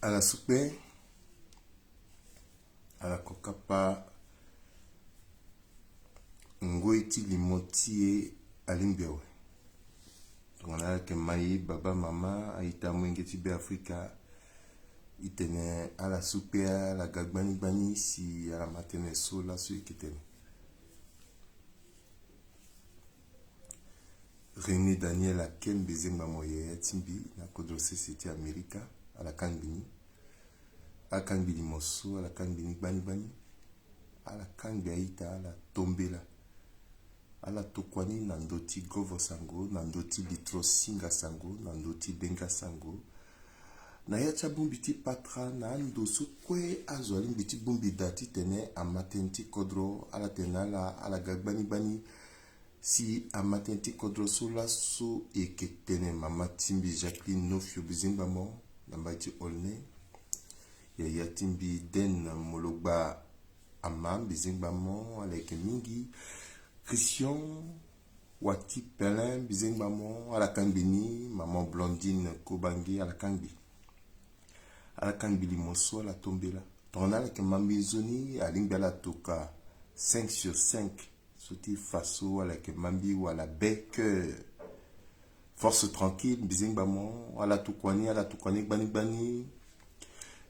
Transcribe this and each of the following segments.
à la soupe, à la kokapa, ngoiti limoti alimbewe. On a que maï, baba, mama, aïta mwengeti be Afrika, itene à la soupe, à la gagbani bani, si à la matene so la su kitene. René Daniel Aken Bezemba Moye Timbi, na Kodrose City America, à la Kangbini. À Kangbini Mosso, à la Kangbini Bani Bani. À la Kangbaïta, à la Tombela. À la Tokwani, Nandoti Govo Sango, Nandoti Litro Singa Sango, Nandoti Benga Sango. Na yacha bumbiti patra, na ando sukwe azwalim biti bumbi dati tene a matenti kodro, à la tenala, à la Gagbani Bani. Si a matenti kodrosola so e ketene mama timbi Jacqueline Nofio Bizimbamo nambaiti olne ya timbi den mologba amam Bizimbamo avec mingi Christian Wati Pelin Bizimbamo à la Kangbini maman Blondine Kobangi à la Kangbi limoso la tombela tonala ke mambizoni a lingala toka 5 sur 5 Souti faso à la Kemambi ou à la bec force tranquille Bizingbamo à la Toukwani Bani Bani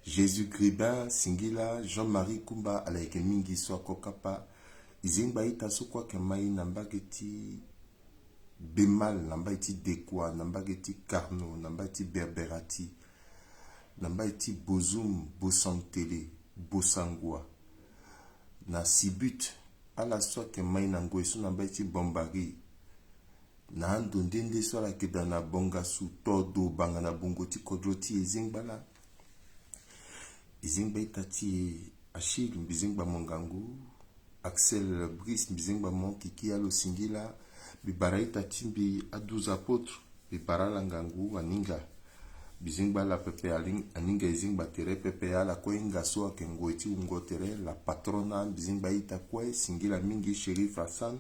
Jésus Gribin Singila Jean-Marie Kumba à la Kemingi soit Kokapa Izingbaïta Sokwa Kemai Nambageti Bemal Nambaiti Dekwa Nambageti Carno Nambaiti Berberati Nambaiti Bozum Bosantele Bosangwa na Sibut à la soit que Mainango et son abaiti bombari. Na ando ndende so la ke dana bonga su todo bangana bongoti kodroti ezingbala. Ezingba ti Achille Bizingba Mongangu, Axel Brice Bizingba Mon Kiki alo singila, Bibaraita timbi a 12 apôtres, Bibarala Ngangu aninga. Bizingba la pepe aninga izingba tere pepe ala koinga soa kengo eti ungo tere la patrona bizingba ita kwe singila mingi Shérif Hassan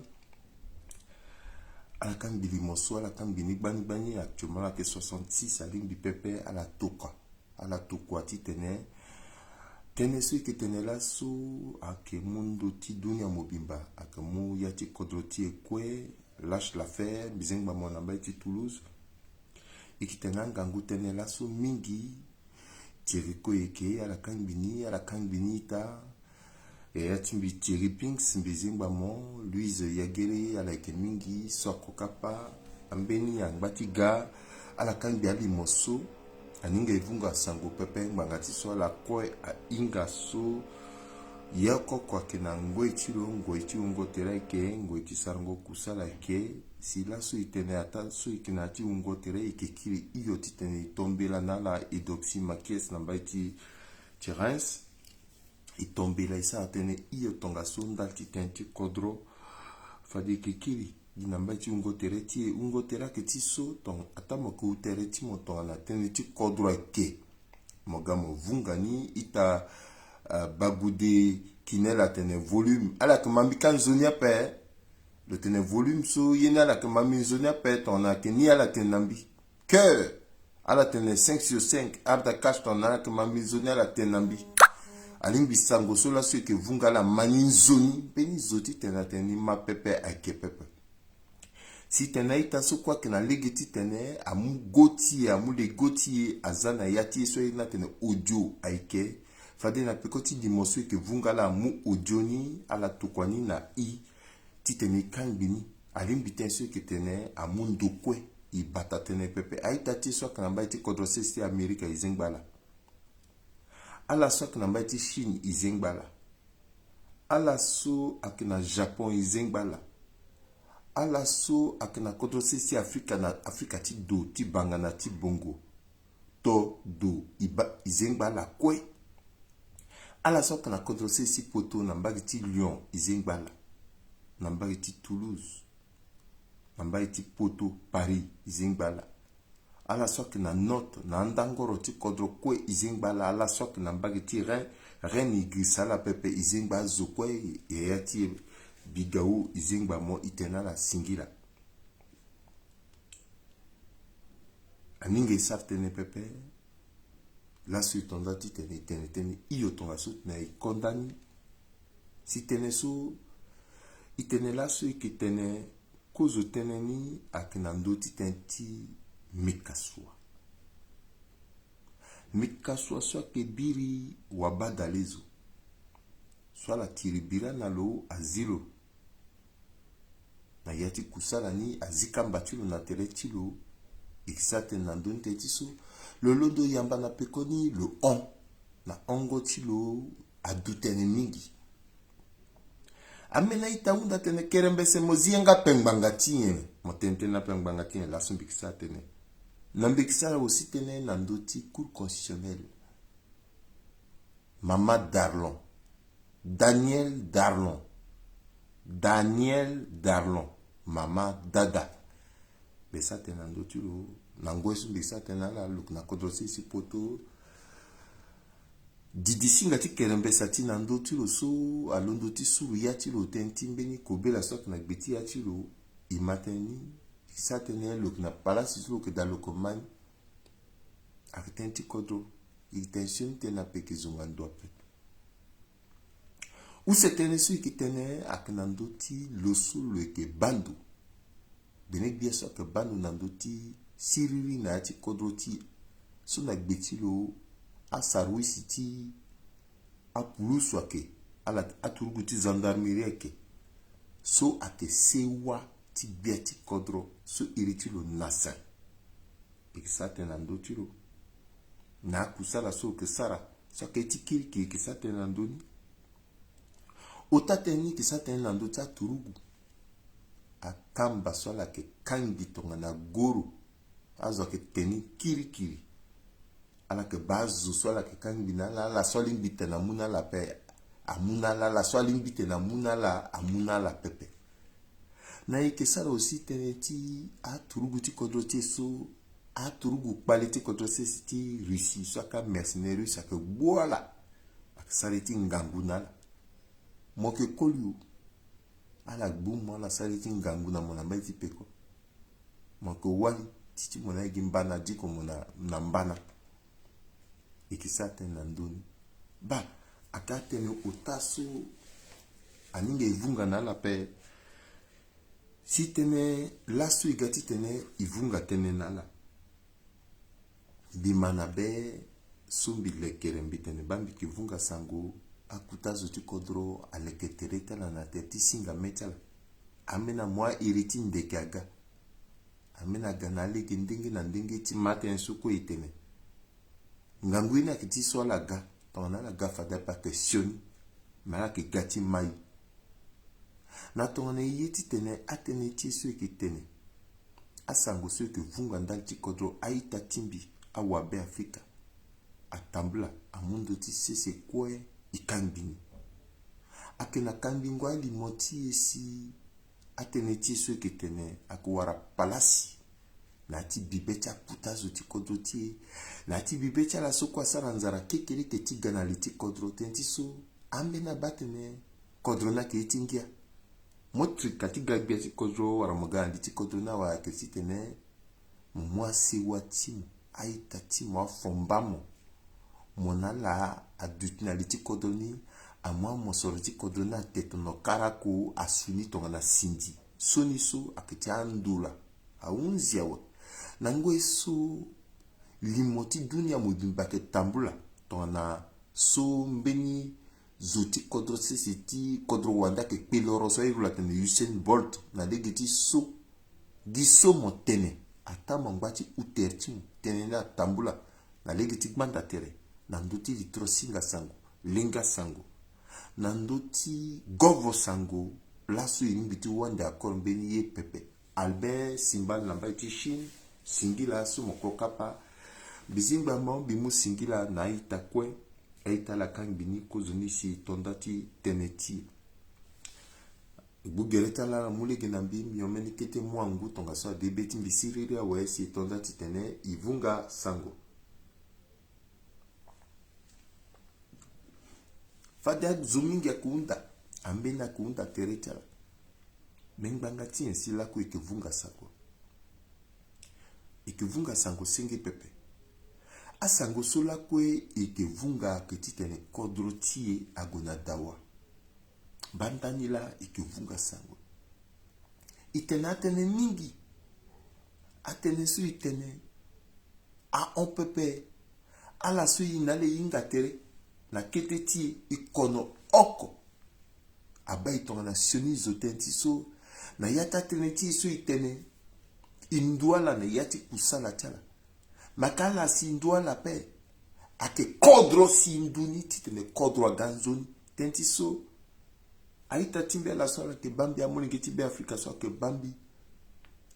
ala kan bilimoso ala kan bini bani actuellement la ke 66 aling bi pepe ala tokwa ti tene so ke tene la so ake mundo ti dunia mobimba ake mu yati kodroti ekwe lâche l'affaire bizingba monamba ti Toulouse ikitena ngangu tene la so mingi tiriko eke ala kangbini ita e atimbi Thierry Pinks mbizingba mo Louise Yagere ala eke mingi soko kapa ambeni angbatiga ala kangbi ali moso aninga evunga sango pepe ngangati so la kwe a inga so yako kwa kena ngoiti ungo tereke ngoiti sarango kusala ke si la so itene ata so ikinati ungo tere ikekiri iyo titene itombela nala idopsi makes nambaiti Terence itombela isa atene iyo tonga so ndal titenti kodro fadi kekiri nambaiti ungo tere ti ungo tera ke ti so tong atamo ku tere ti motonga na tene ti kodro ke mogamo vungani ita bagude kinela tene volume ala que mambikan zonia pe le tene volume so yena ala que mami zonia pe ton a que ni ala tene nambi que ala tene 5 sur 5 arda cache ton ala que mami zonia ala tene nambi alimbi sango so la so que vunga la mani zoni beni zoti tene ma pepe ake pepe si tene ita so kwa que na legeti tene amu le goti azana yati so yena tene audio ake fade na pekoti dimoswe ke vungala mu odioni ala tukwani na i titeni kangbini alimbi tenso ke tene amundo kwe i bata tene pepe aita ti so kanamba ti kodrose sti Amerika izengbala ala so kanamba ti Chine izengbala ala so akina Japon izengbala ala so akina kodrose sti Afrika ti do ti bangana ti bongo to do izengbala kwe ala soka na kodrose si poto nambagi ti Lyon izengbala nambagi ti Toulouse nambagi ti poto Paris izengbala ala soka na Nantes na ndangoro ti kodro kwe izengbala ala soka nambagi ti Rennes igrisala pepe izengba zokwe ya ti bigao izengba mo itena la singila aninge sartene pepe la so itonda ti tene tene tene iyo tonga so na ikondani si tene so itene la so ki tene kozo tene ni akinando ti tenti mikaswa so kebiri wabadalezo so la tiribira na lo azilo na yati kusala ni azikamba tilo na tere tilo ikisate na ndonte tiso lolondo yamba na pekoni lo on na ongo tilo adutene mingi amena itaunda tene kerembese mozienga pengbanga tiye motente na pengbanga tiye la sumbikisa tene nambikisa aussi tene na ndoti cour constitutionnel Mama Darlon Daniel Darlon Mama Dada besa tene na ndoti lo nango sumbikisa tene la luk na kodrosi si poto didisinga ti kerembesa ti na ndoti lo so alondo ti suru ya ti lo tenti mbeni kobela sok na gbeti ya ti lo imateni kisatene lok na palasi so ke da lokomani akitenti kodro intention te na peke zonga ndope usetene so ikitene akina ndoti lo so lo ke bandu bene bia so ke bandu na ndoti siriri na ti kodro ti so na gbeti lo asarwisi ti apulusu ake ala aturugu ti gendarmerie ake so ake sewa ti bia ti kodro so iriti lo nasa ikisate na ndo ti lo na kusala so ke sara so ake ti kiriki ikisate na ndoni otateni ikisate na ndo ti aturugu akamba so ala ke kangi tonga na goro azo ake teni kirikiri ala ke bazo so ala ke kangi na la so limbite na muna la pe amuna la so limbite na muna la amuna la pepe na ike sara aussi teneti aturugu ti kodro ti so aturugu kpali ti kodro ti Russie so aka mercenaire so aka gboala aka sara ti ngangu na la moke koliu ala gbu mo ala sara ti ngangu na mona mbai ti peko moke wali titi mona igi mbana diko mona na mbana ikisate na ndoni ba akatene otaso aninga ivunga na la pe si tene lasu igati tene ivunga tene nala bimana be sumbi lekerembi tene bambi kivunga sango akutazo ti kodro aleketere tala na teti singa metala amena mwa iriti ndeke aga amena gana lege ndenge na ndenge ti maten suko itene ngangu ina kiti so la ga tona la ga fada pa questioni mala ke gati mai na tona yeti tene atene ti so ki tene asango so ke vunga ndal ti kodro aita timbi awabe Afrika atambla amundo ti sese kwe ikambini akena kambingwa limoti esi atene ti so ki tene akuwara palasi na ti bibecha putazo ti kodro ti na ti bibecha la so kwa sara nzara kekele ke ti ganali ti kodro tenti so ambe na batene kodro na ke tingia motri kati gagbia ti kodro wara mogandi ti kodro na wa ke ti tene mwa sewa ti mo aita ti mo fombamo mona la adutinali ti kodro ni amwa mo soro ti kodro na tetono karako asuni tonga na sindi soni so akiti andula aunzia wa nango eso limoti dunia mudimba ke tambula tona so mbeni zoti kodro sesiti kodro wanda ke peloro so irula tene Usain Bolt na degiti so giso motene ata mangbachi uterti tene na tambula na legiti gbanda tere na ndoti litro singa sango linga sango na ndoti govo sango laso irimbiti wanda akor mbeni ye pepe Albert Simbal namba ti Chine singila so moko kapa bizingba mo bimu singila na ita kwe eita la kangbini kozoni si tondati teneti bugereta la mulege na mbi yomeni kete mwangu tonga so debeti mbisiriri awe si tondati tene ivunga sango fada zumingi kuunda ambena kuunda tereta mengbanga ti ensi la ko ikivunga sango singi pepe asango sola kwe eke vunga ke titene kodro tie agona dawa bandanila eke vunga sango itene atene mingi atene su itene a on pepe ala su inale inga tere na kete tie ikono oko aba itonga na sionizo tenti so na yata tene tie su itene induala na yati kusala chala makala si induala pe ake kodro si induni titene kodro aganzoni tenti so aita timbe la sola ke bambi amoni ke tibe Afrika so ke bambi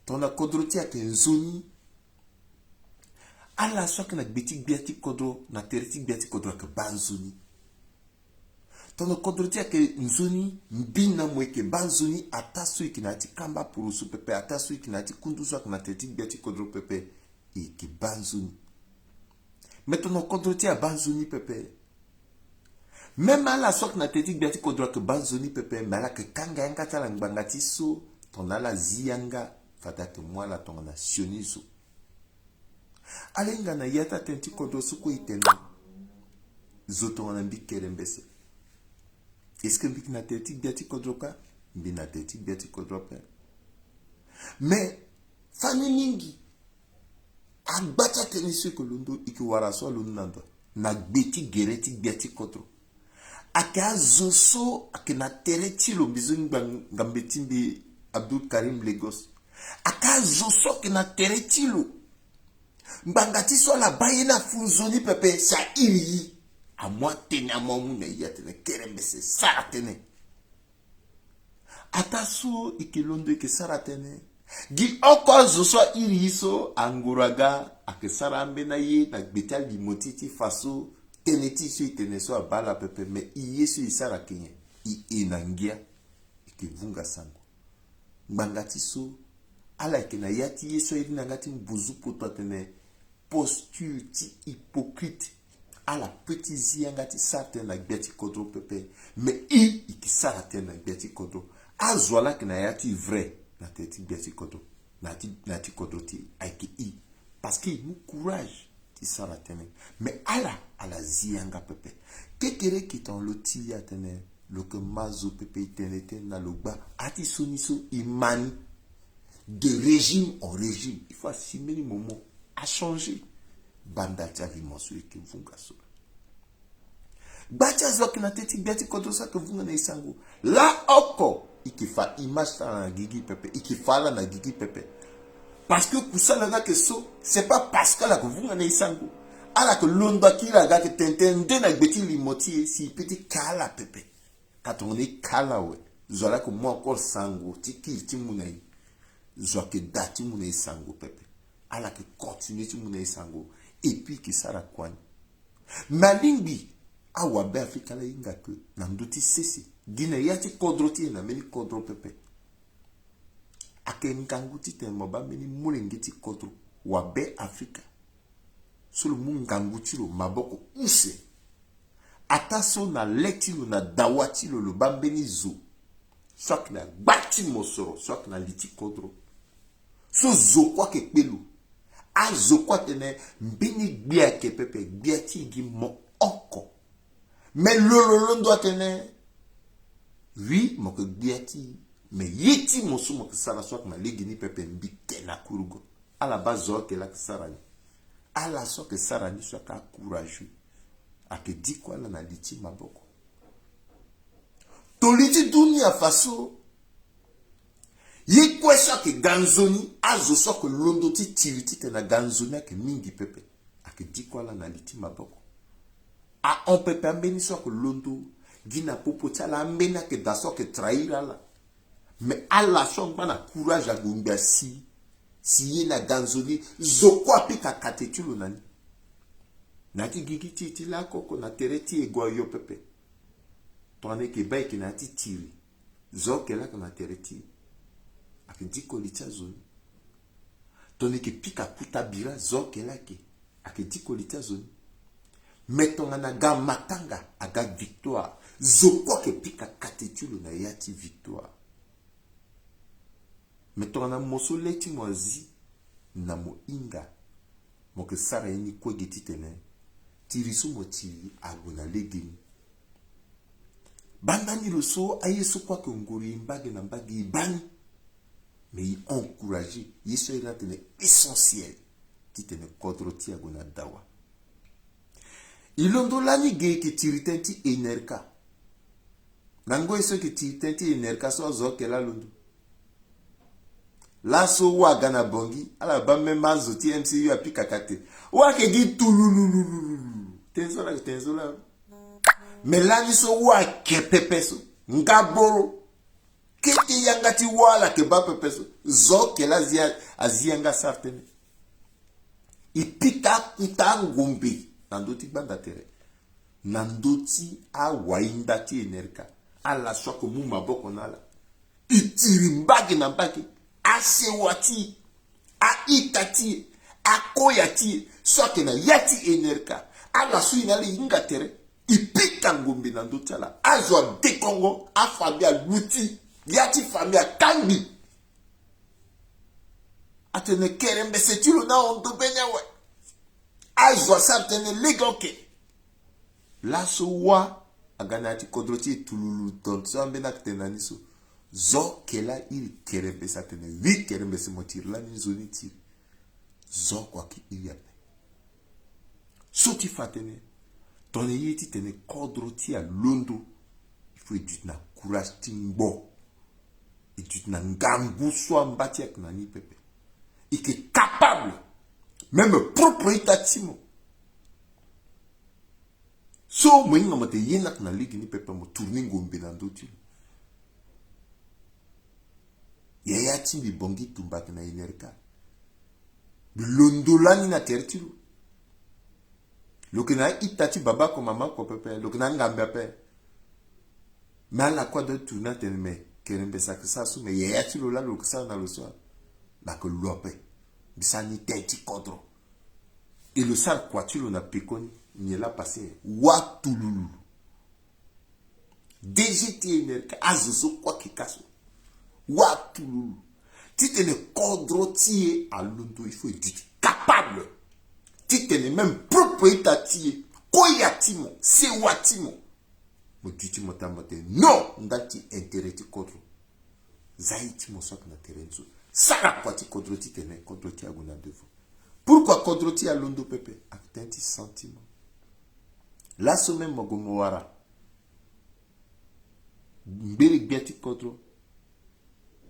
tona kodro ti ake nzoni ala so ke na betik biati kodro na teretik biati kodro ke banzoni tona kodro ti ake nzoni mbina mweke banzoni atasu ikinati kamba purusu pepe atasu ikinati kundusu ak na teretik biati kodro pepe iki banzoni metona kodro ti a banzoni pepe même à la sorte na tetik biati kodro ke banzoni pepe mala ke kanga yanga tala ngbangati so tona la ziyanga fata ke mwala tonga na sionizo alenga na yata tenti kodro suko itena zotonga na mbikere mbese est-ce que mbik na tetik biati kodro ka mbi na tetik biati kodro pe mais fani mingi agbata tenisu ikolondo iki waraso alunando na gbeti gereti biati kodro aka zoso ake na tereti lo bizu ngambetimbi Abdul Karim Lagos aka zoso ake na tereti lo mbangati so la bayina funzoni pepe sa iri amwa tene amwa mune yatene kerembese saratene ataso ikilondo ike saratene gi oko zoso iri so anguraga ake sarambe na ye na gbeta limotiti faso teneti so itene so abala pepe me iye so isara kenye i enangia ike vunga sango mbangati so ala ike na yati yeso iri nangati mbuzu poto tene posture ti hypocrite ala petit ziangati sarte na gbeti kodro pepe me ike sarate na gbeti kodro azwala ke na yati vrai na teti gbeti kodro na ti kodro ti aike parce que nous courage ti saratene mais ala zianga pepe kekere kitan loti ya tene lo ke mazo pepe tenete na logba ati soniso imani de régime en régime il faut assumer le moment à changer bandata limonso ke vunga so bacha zo na teti biati kodro sa ke vunga na isango la oko ikifa image na gigi pepe ikifala na gigi pepe parce que kusala na ke so c'est pas parce que la ke vunga na isango ala que londo akira ga ke tentende na gbeti limoti si petit kala pepe katoni kala we zola ko mo ko sango tiki ti munai zo ke dati munai sango pepe ala que continue ti munai sango et puis ki sara kwani malingi awa be Afrika la inga ke na nduti sesi gine yati kodroti na meni kodro pepe ake nganguti te mo ba meni mulengiti kodro wa be Afrika solo mungangutilo maboko use ataso na letilo na dawatilo lo bambeni zo soit na bati mosoro soit na liti kodro so zo kwa ke pelu a zo kwa tene mbini gbia ke pepe gbia ti gi mo oko mais lolo ndo tene oui mo ke gbia ti mais yiti mosu mo ke sala soit na legini pepe mbite na kurugo ala bazo ke la sarani ala so que sarani soit ka courageux ake di kwa la na liti maboko to liti dunia faso yikwe so ke ganzoni azo so que londo ti tiriti te na ganzoni ake mingi pepe ake di kwa la na liti maboko a on pepe ambeni so que londo gina popo tala ambeni ake da so que trahir ala mais ala so ngana courage a gombia si ye na ganzoni zokwa pika katetulo nani nati gigi ti la koko na tereti ego yo pepe tone ke bai ke nati tiri zoke la na tereti ake diko licha zoni tone ke pika puta bira zoke la ke ake diko licha zoni metonga na ga matanga aga victoire zokwa ke pika katetulo na yati victoire metonga na moso leti mwazi na mo inga mo ke sara ni ko geti tene tirisu mo tiri aguna legini bandani le so ayesu kwa ke ngori mbage na mbage ibani mais il encourager yesu ira tene essentiel ti tene kodroti aguna dawa ilondo lani ge ke tiritenti enerka nango eso ke tiritenti enerka so zo ke la londo la so wa gana bongi ala ba memba zoti MCU apika kate wa ke gi tulululu tenzola melani so wa ke pepeso ngaboro kiti yangati wala ke ba pepeso zo ke la azianga sartene ipika kuta ngumbi nandoti banda tere nandoti a wainda ti enerka ala soko mu maboko nala itiri mbagi na mbagi asewati a itati a koyati soke na yati enerka ala sui na li inga tere ipika ngumbi nandoti ala azwa dekongo a famia luti yati famia kangi atene kerembe setilo na ondo benyawe azwa sartene legoke laso wa aganati kodroti tululu ton so ambena ktenani so zo kela iri kerembe sartene vi kerembe se motir la ni zoni tir zo kwa ki iri ape so ti fatene ton yeti tene kodroti a londo il faut étudier na courage timbo étudier na ngambu so mbati ak nani pepe et qui est capable même propriétatimo so moinga mate yenak na ligi ni pepe mo tourner ngombe na ndoti yaya timbi bongi tumbak na enerka bilondolani na tertilo lokena itati baba ko mama ko pepe lokena ngambe pe mala kwa de tourner tenme kerembe saksa su me yaya tilo la loksa na loso na ko lope bisani teti kodro et le sale quatulo na pekoni ni la passé watululu DGT enerka azuso kwa kikaso watululu titene kodro tie à l'undo il faut être capable titene même propriétaire koyatimo se watimo mo ditimo tamate non ndati intérêt kodro zaiti mo sok na terenzo sara kwati kodro titene kodro ti aguna devo. Pourquoi kodroti a londo pepe actenti sentiment la semaine mogomowara mbeli biati kodro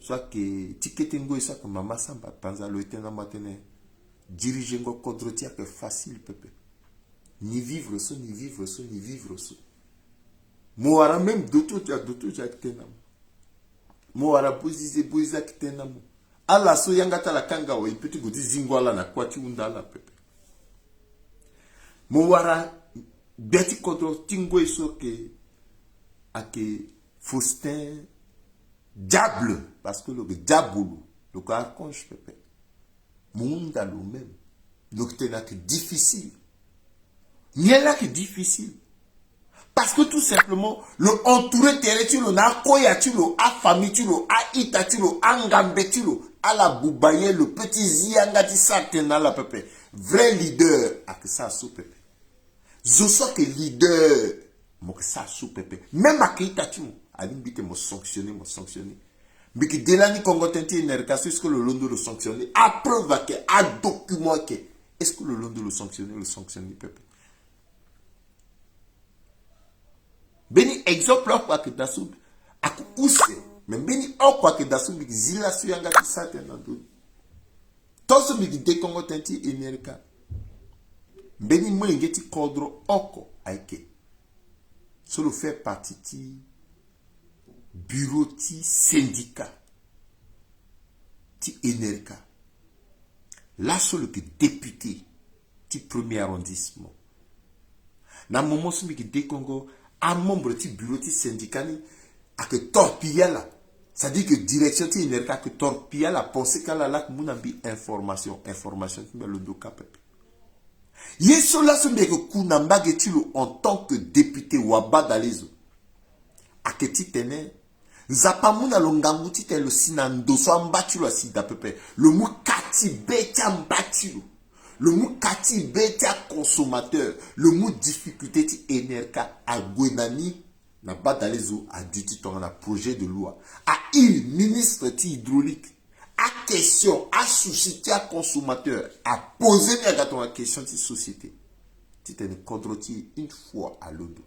soit que tiketengo isa que mama samba panza lo etena matene diriger ngo kodroti a que facile pepe ni vivre so ni vivre so ni vivre so moara même doto ja kitena moara buziza kitena mo ala so yangata la kanga wa ipeti gudi zingwala na kwati undala pepe mwara beti kodro tingo eso ke ake Faustin diable parce que le diabolo le archange pepe munda lo même donc tena que difficile niela que difficile parce que tout simplement le entouré terretulo na koyatulo a famitulo a itatulo a ngambetilo à la boubaye le petit ziangati satena la pepe vrai leader a que ça sous pepe je sais que leader mo que ça sous pepe même à itatulo a dit que mo sanctionner mais que delani congo tenti enerka est-ce que le londo le sanctionner à preuve que à document que est-ce que le londo le sanctionner pepe beni exemple kwa que dasu akuse mais beni okwa ke dasu mi zila su yanga ti sate na do toso mi de kongo tenti enerka beni mo ngeti kodro oko aike solo fait partie ti bureau ti syndicat ti enerka là solo que député ti premier arrondissement na moment su mi de kongo un membre du bureau du syndicat a que torpiller là ça dit que direction ti enerka que torpiller la pensée qu'elle a là que munambi information mais le doka pepe yeso la sombe que kunamba getilo en tant que député waba dalezo a que ti tene nzapa muna longangu ti te lo sinando so ambatulo sida pepe le mu kati betia mbatulo Le mot kati betia consommateur. Le mot difficulté ti enerka a gwenani na badalezo a duty ton na projet de loi. A il ministre ti hydraulique. A question, a souci ti a consommateur. A poser mi a ton question ti société. Ti te ne condroti une fois à l'autre.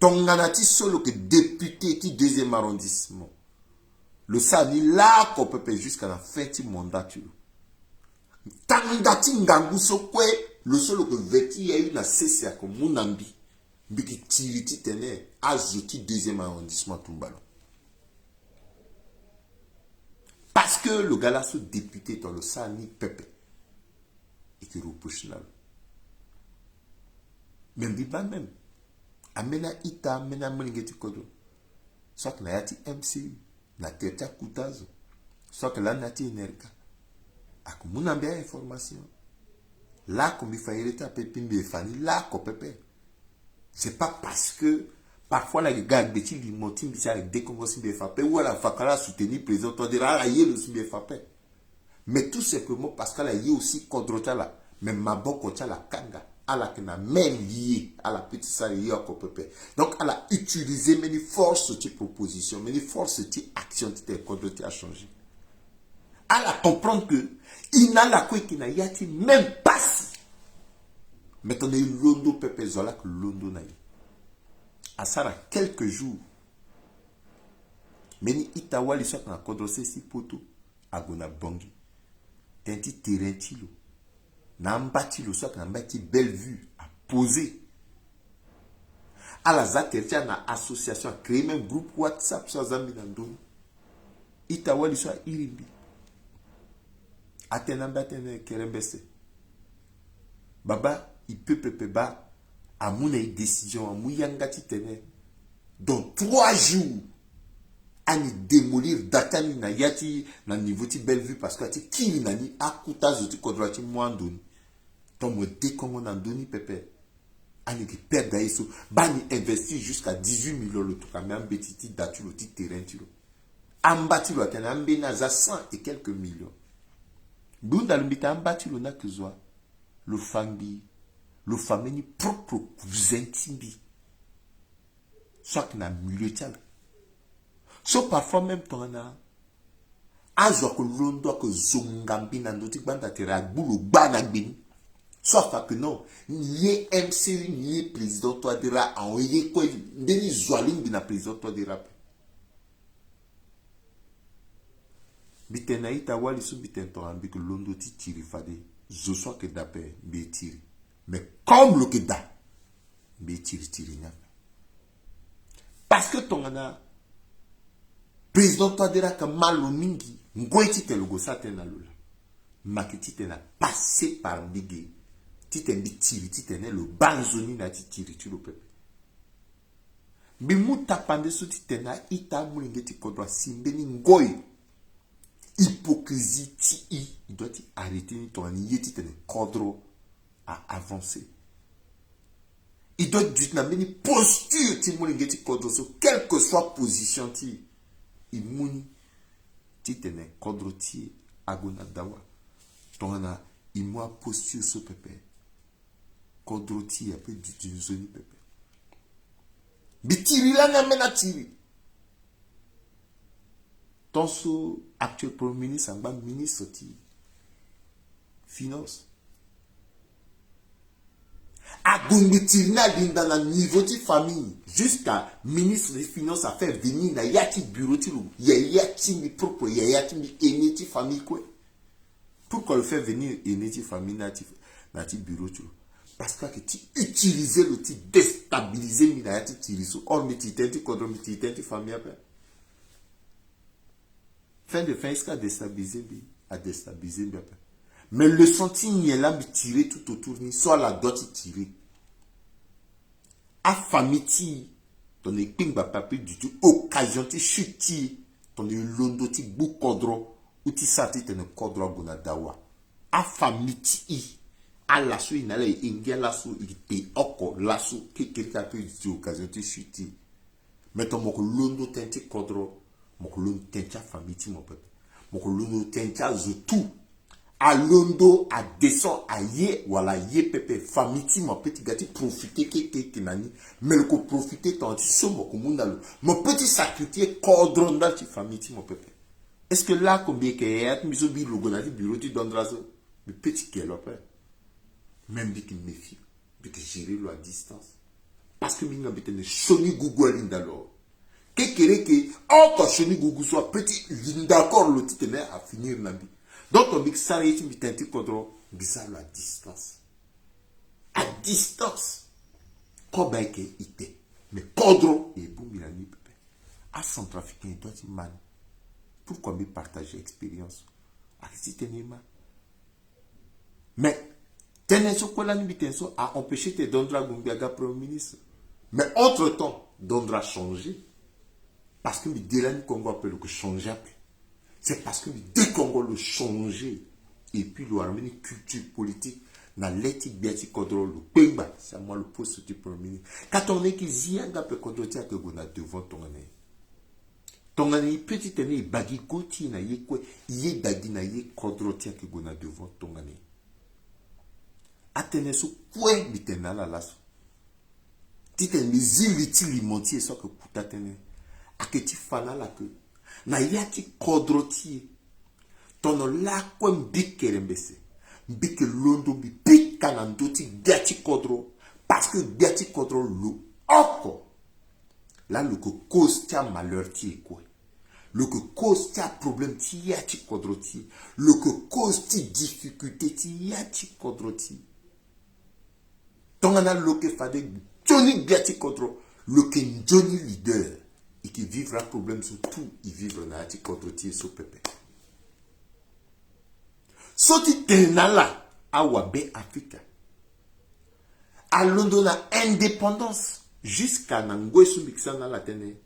Ton ganati solo que député ti deuxième arrondissement. Le sani là qu'on peut jusqu'à la fin ti mandat tu. Tangati nganguso kwe le solo que veti ya eu na cesse ya ko munambi. Biki tiriti tene azuti deuxième arrondissement Tumbalo. Parce que le gars là, ce député dans le sani pepe. Et qui reproche là. Même biba même. Amena ita amena mlingeti kodo. Soit que la yati MCU. Na teta kutazo. Soit que la nati enerka. Ako munambi a information. Là comme il fallait taper pimbe fani là ko pepe. C'est pas parce que parfois la gars beti limoti bisi avec des congos simbe frappé ou la fakala soutenir président toi dira la yé le simbe frappé. Mais tout simplement parce qu'elle a yé aussi contre là. Mais ma boko la kanga. Elle a qu'une même liée à la petite salle au peuple. Donc, elle a utilisé mes forces de proposition, mes forces de action de contre a changé. Elle a compris que il n'a la quoi qui n'a yati même pas si. Maintenant, il y a l'ondo peuple zola que l'ondo n'a eu. À ça, quelques jours, mais ni itawa li soit na kodrose si poto agona bangi. Tenti terrain tilo. N'ambati le soit n'ambati belle vue à poser. À la zatertia na association a créé même groupe WhatsApp sur Zambi Nandoni. Itawa li soit irimbi. Atenamba tene kerembese. Baba il peut ba à mon décision à mouyangati tene. Dans 3 jours. À ni démolir datani na yati na niveau ti belle vue parce que ti ki nani akuta zoti kodrati mwandoni. Donc, me décongo dans Doni Pepe. Ani qui perd d'ailleurs, bani investir jusqu'à 18 millions le tout. Mais un petit datu le petit terrain tu le. Ambati le tena ambena za 100 et quelques millions. Bunda le mbita ambati le na que soit le fambi, le famille propre vous intimbi. Soit que na milieu tial. So parfois même ton a. Azo que londo que zongambi na ndoti banda tera bulu bana gbini. Soit que non, ni MCU ni président toi dira en yé quoi deni zoaling bina président toi dira. Bitena ita wali su biten to ambi que londo ti tiri fade. Je soit que d'après be tiri. Mais comme le que da be tiri nya. Parce que ton ana président toi dira que malo mingi ngoiti te logo sa tena lula. Makiti te na passé par bigé. Titen bi tiri titen le banzoni na tiri tu le peuple. Bi muta pande so titen na ita mulingeti kodwa simbeni ngoy. Hypocrisie ti il doit arrêter ni ton ni titen kodro à avancer. Il doit dire na meni posture ti mulingeti kodro so quelle que soit position ti il muni titen kodro ti agona dawa. Ton na il moi posture so peuple. Kodroti a peu d'utiliser ni pepe. Bitiri la na mena tiri. Tonso actuel premier ministre amba ministre ti finance. A gongitiri na linda na niveau ti famille jusqu'à ministre des finances a fait venir na yati bureau ti lo. Yati mi propre yati mi eneti famille quoi. Pourquoi le faire venir eneti famille na ti bureau ti lo? Parce que tu utilises le ti déstabiliser mi na ti tiriso or mi ti tenti kodro mi ti tenti famille après fin de fin iska déstabiliser bi a déstabiliser bi après mais le senti est là mi tirer tout autour ni soit la doit tirer a famille ti ton eping ba papi du tout occasion ti chuti ton londo ti bu kodro ou ti sati te ne kodro gona dawa a famille ti à la suite, il n'allait pas la suite, il était encore la suite, quelqu'un peut dire occasion de chuter. Mettons mon londo tenti kodro, mon londo tenti famille, mon peuple. Mon londo tenti tout. à Londo, à descend, à Yé, voilà, Yé, Pepe, famille, mon petit gâti, profiter, nani, mais le profiter, tant, somme, mon petit sacrifié, cordon, dans la famille, mon Pepe. Est-ce que là, combien qu'il y a, mis au bureau, tu donneras ça, le petit qui est là, même dit qu'il méfie, de gérer à distance. Parce que nous avons des choni Google d'alors. Que encore choni Google soit petit, d'accord, le titre à finir la vie. Donc, on dit que ça, il y a un petit contrôle, bizarre à distance. À distance. Comme il était. Mais contrôle, et pour Milani, à Centrafricain, il doit être man. Pourquoi me partager expérience? Si tu es mal. Mais, Tenenso a empêché de Dondra Gumbiaga Premier ministre. Mais entre-temps, Dondra a changé. Parce que le Délani Congo appelle le changer. C'est parce que dès Congo le changer. Et puis le ramener culture politique. Dans l'éthique biati contrôle le Pemba. C'est moi le poste du Premier ministre. Quand on est qu'il y a un peu contrôle que vous avez devant ton année. Ton année, petit année, bagi koti na ye quoi. Yé dagi na ye contrôle que vous avez devant ton année. Atene so quoi bitena la lasso. Tite les îles limontier so que puta tene. Aketi fana la que. Na yati kodroti. Tono la quoi mbike rembese. Mbike londo bi pika nandoti gati kodro. Parce que gati kodro lo oko. Là le que cause tia malheur ti quoi. Le que cause tia problème ti yati kodroti. Le que cause ti difficulté ti yati kodroti. Tongana loke fade Johnny Biati contre le Johnny leader et qui vivra problème sur tout, il vivra na ati contre ti so pepe. Soti tenala awabe Africa. À London na indépendance jusqu'à Nangwesu Mixana la tene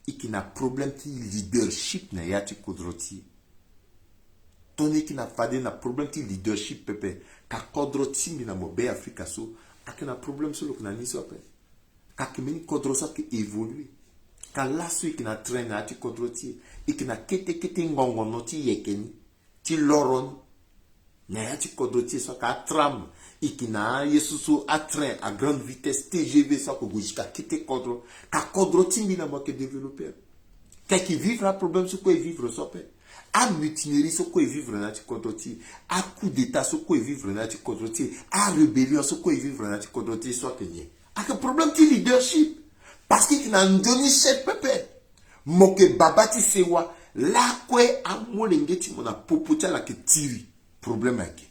et qui n'a problème ti leadership na yati contre ti. Tony qui n'a fade na problème ti leadership pepe ka contre ti mi na mobe Africa so. Quand on a un problème sur le canal, quand on a un contrôle qui évolue, quand la suite qui a traîné à contrôle et qui a quitté ngongono ti yekeni, ti loron, n'a ti contrôle soit qu'à tram et qui n'a yesusu à train à grande vitesse TGV soit que jusqu'à quitter contrôle, qu'à contrôle ti mina mo que développer. Quand qui vivra problème sur quoi vivre soit paix. A mutinerie sur quoi vivre na ti contrôle, a coup d'état sur quoi vivre na ti contrôle, a rébellion sur quoi vivre na ti contrôle soit que nie. A que problème ti leadership parce qu'il n'a donné chef pépé. Moke babati sewa la quoi a molenge ti mona popotia la que tiri problème avec.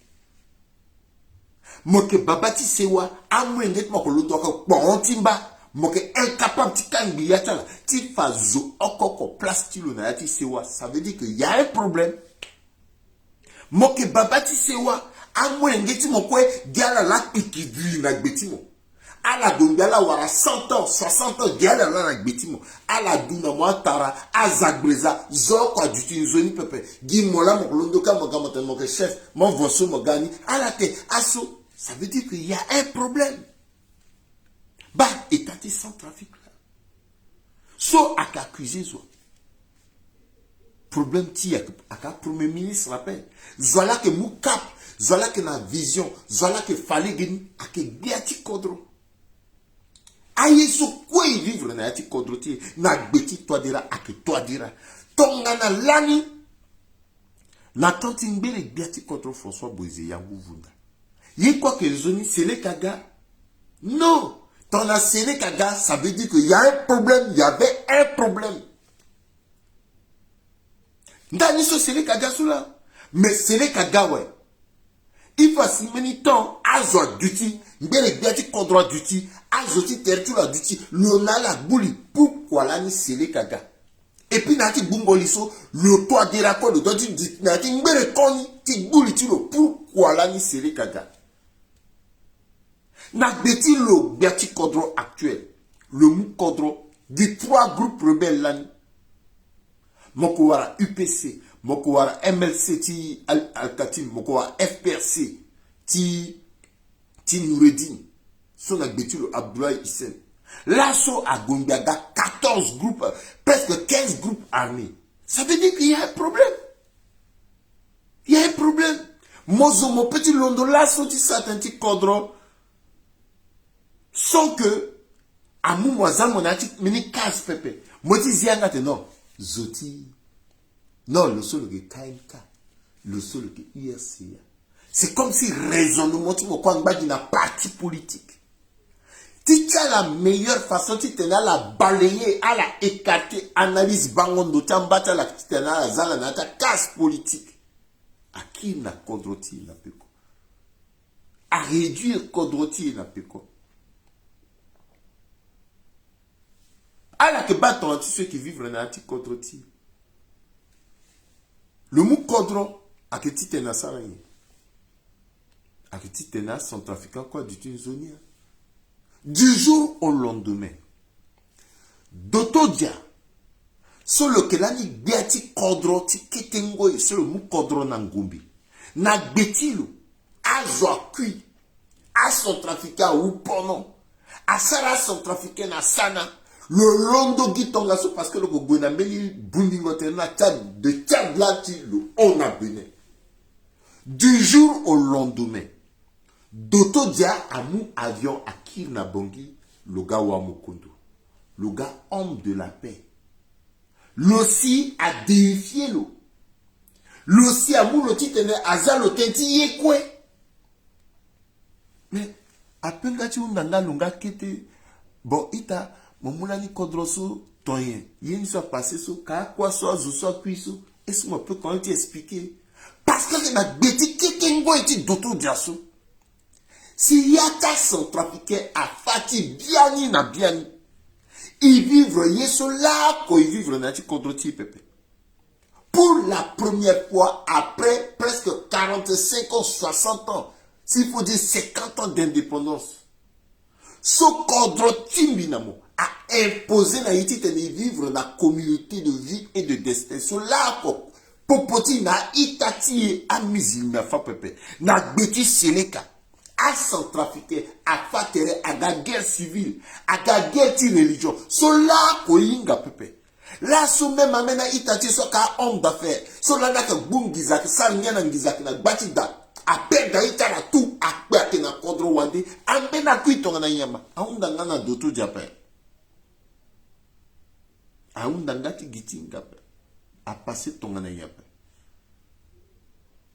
Moke babati sewa a molenge ti moko loto ko pontimba. Moke incapable ti kangi ya tala ti fazo okoko place ti lo na ti sewa, ça veut dire que y a un problème. Moke babati sewa amo ngeti mokwe diala la pikidri na gbetimo. Ala dondiala wara 100 ans 60 ans diala la na gbetimo. Ala duna mo tara azagreza zoko aduti nzoni pepe gi mola moklondo ka mogamote moke chef mon voso mogani ala te aso, ça veut dire qu'il y a un problème. Bah, état sans trafic là. So, à accuser so. Problème ti à premier ministre rappelle. Zola que mou cap, zola que na vision, zola que fallait gagner à que biati kodro. Aïe so quoi vivre na ti kodro ti na beti toi dira à que toi dira. Tonga na lani na tantimbele biati kodro François Bozé ya Bouvunda. Yé quoi que zoni c'est les kaga. Non. Dans la Sénégal, ça veut dire qu'il y a un problème, il y avait un problème. Dans ce Sénégal, mais Sénégal, ouais. Il faut assumer temps, azo duty, mbele biati condroit duty, azo ti territoire duty, l'ona la bouli, pourquoi là ni Sénégal. Et puis nati bungoliso, le toit de la code, le toit dit, nati mbele koni, ti bouli ti lo, pourquoi là ni Sénégal. Na beti le biati kodro actuel, le mou kodro des 3 groupes rebelles là. Mokowara UPC, Mokowara MLC ti Al-Katim, Mokowara FPRC ti Noureddin. Son na beti le Abdoulaye Hissène. Là so à Gombiaga 14 groupes, presque 15 groupes armés. Ça veut dire qu'il y a un problème. Il y a un problème. Mozo, mon petit londo, là, sorti certains petits cadres, sans que, à mon moisin, mon ati, mini casse pepe. Moi, dis, zianga te non. Zoti. Non, le seul que KMK. Le seul que IRCA. C'est comme si raisonnement, tu me crois, qu'il y a un parti politique. Tu as la meilleure façon, tu as la balayer, à la écarter, analyse bangondo, tu as battu la petite, la zala, na ta casse politique. À qui na kodroti na peko? À réduire kodroti na peko. À la que battent ceux qui vivent dans la kodroti. Le mot kodro, à que tu t'en as ça, à que tu t'en as centrafricain, quoi, du Tunisia. Du jour au lendemain, Dotodia, sur lequel on a dit kodro, ti ketengo, sur le mot kodro nangumbi. Na betilo, a joakui, a centrafricain ou ponon, a sara centrafricain na sana, le londo gitonga so parce que le gouvernement bundingote na Tchad, de Tchad là, on a béné. Du jour au lendemain, Dotodia a mon avion à Kirnabongi, le gars Wamokondo, le gars homme de la paix. L'ossi a déifié l'eau. L'ossi a mon loti tene aza lo tenti yekwe. Mais, à peine gati undanga lunga kete, bon, ita, Momoulani Kodroso, Toyen, Yen soit passé so, ka quoi soit, zo soit cuiso, est-ce qu'on peut quand même t'expliquer? Parce que c'est ma bêtise qui kengo et doto diaso. Si yata centrafricain a fati biani na biani, ils vivent yeso là, quand ils vivent na ti Kodroti pepe. Pour la première fois, après presque 45 ans, 60 ans, s'il faut dire 50 ans d'indépendance, ce Kodroti binamo a imposé na yiti de vivre la communauté de vie et de destin. Cela, popoti na itati a musulman fa pepe, na beti seleka, a centrafricain, a fatere, a la guerre civile, a la guerre religion. Cela, ko yinga pepe. Là, so même amena itati so ka homme d'affaires. Cela na ka bungizak, salnyana ngizak na batida. A perdre ita na tout, a perdre na kodro wande, a mena kuitonga na yama. A unda ngana doto diape. A unda ngati gitinga pe. A passé tonga na yape.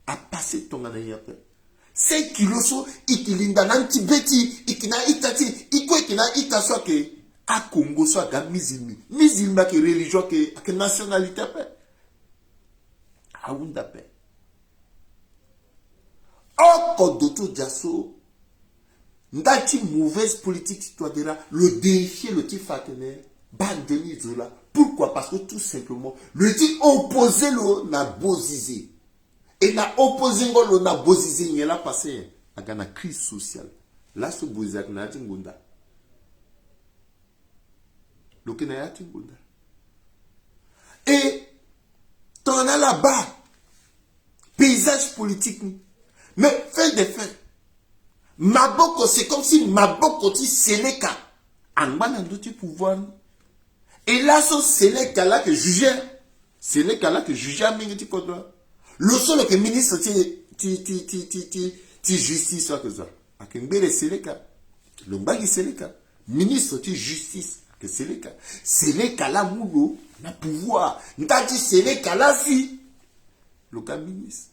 A passé tonga na yape. 5 kilos so, ikilinda nanti beti, ikina itati, iko ikina itaso ke, a Congo so aga musulmi. Musulmi ke religion ke nationalité pe. A unda pe. Encore d'autres diasso, ndati mauvaise politique citoyenne, le défier le petit partenaire, bandeni zola. Pourquoi? Parce que tout simplement, le dit opposé le na bozizé. Et na opposé le na bozizé, il y a passé à une crise sociale. Là, ce bozizé na tingunda. Le Kenya tingunda. Et, t'en as là-bas, paysage politique. Mais fait des faits. Maboko, c'est comme si Maboko ti Séléka. Angban a d'autres pouvoirs. Et là, c'est Séléka là que jugeait. Séléka là que jugeait Mingeti Kodwa. Le seul que ministre ti justice soit que ça. A Kembele Séléka. Le Mbagi Séléka. Ministre ti justice que Séléka. Séléka là moulo na pouvoir. N'tati Séléka là si. Le cas ministre.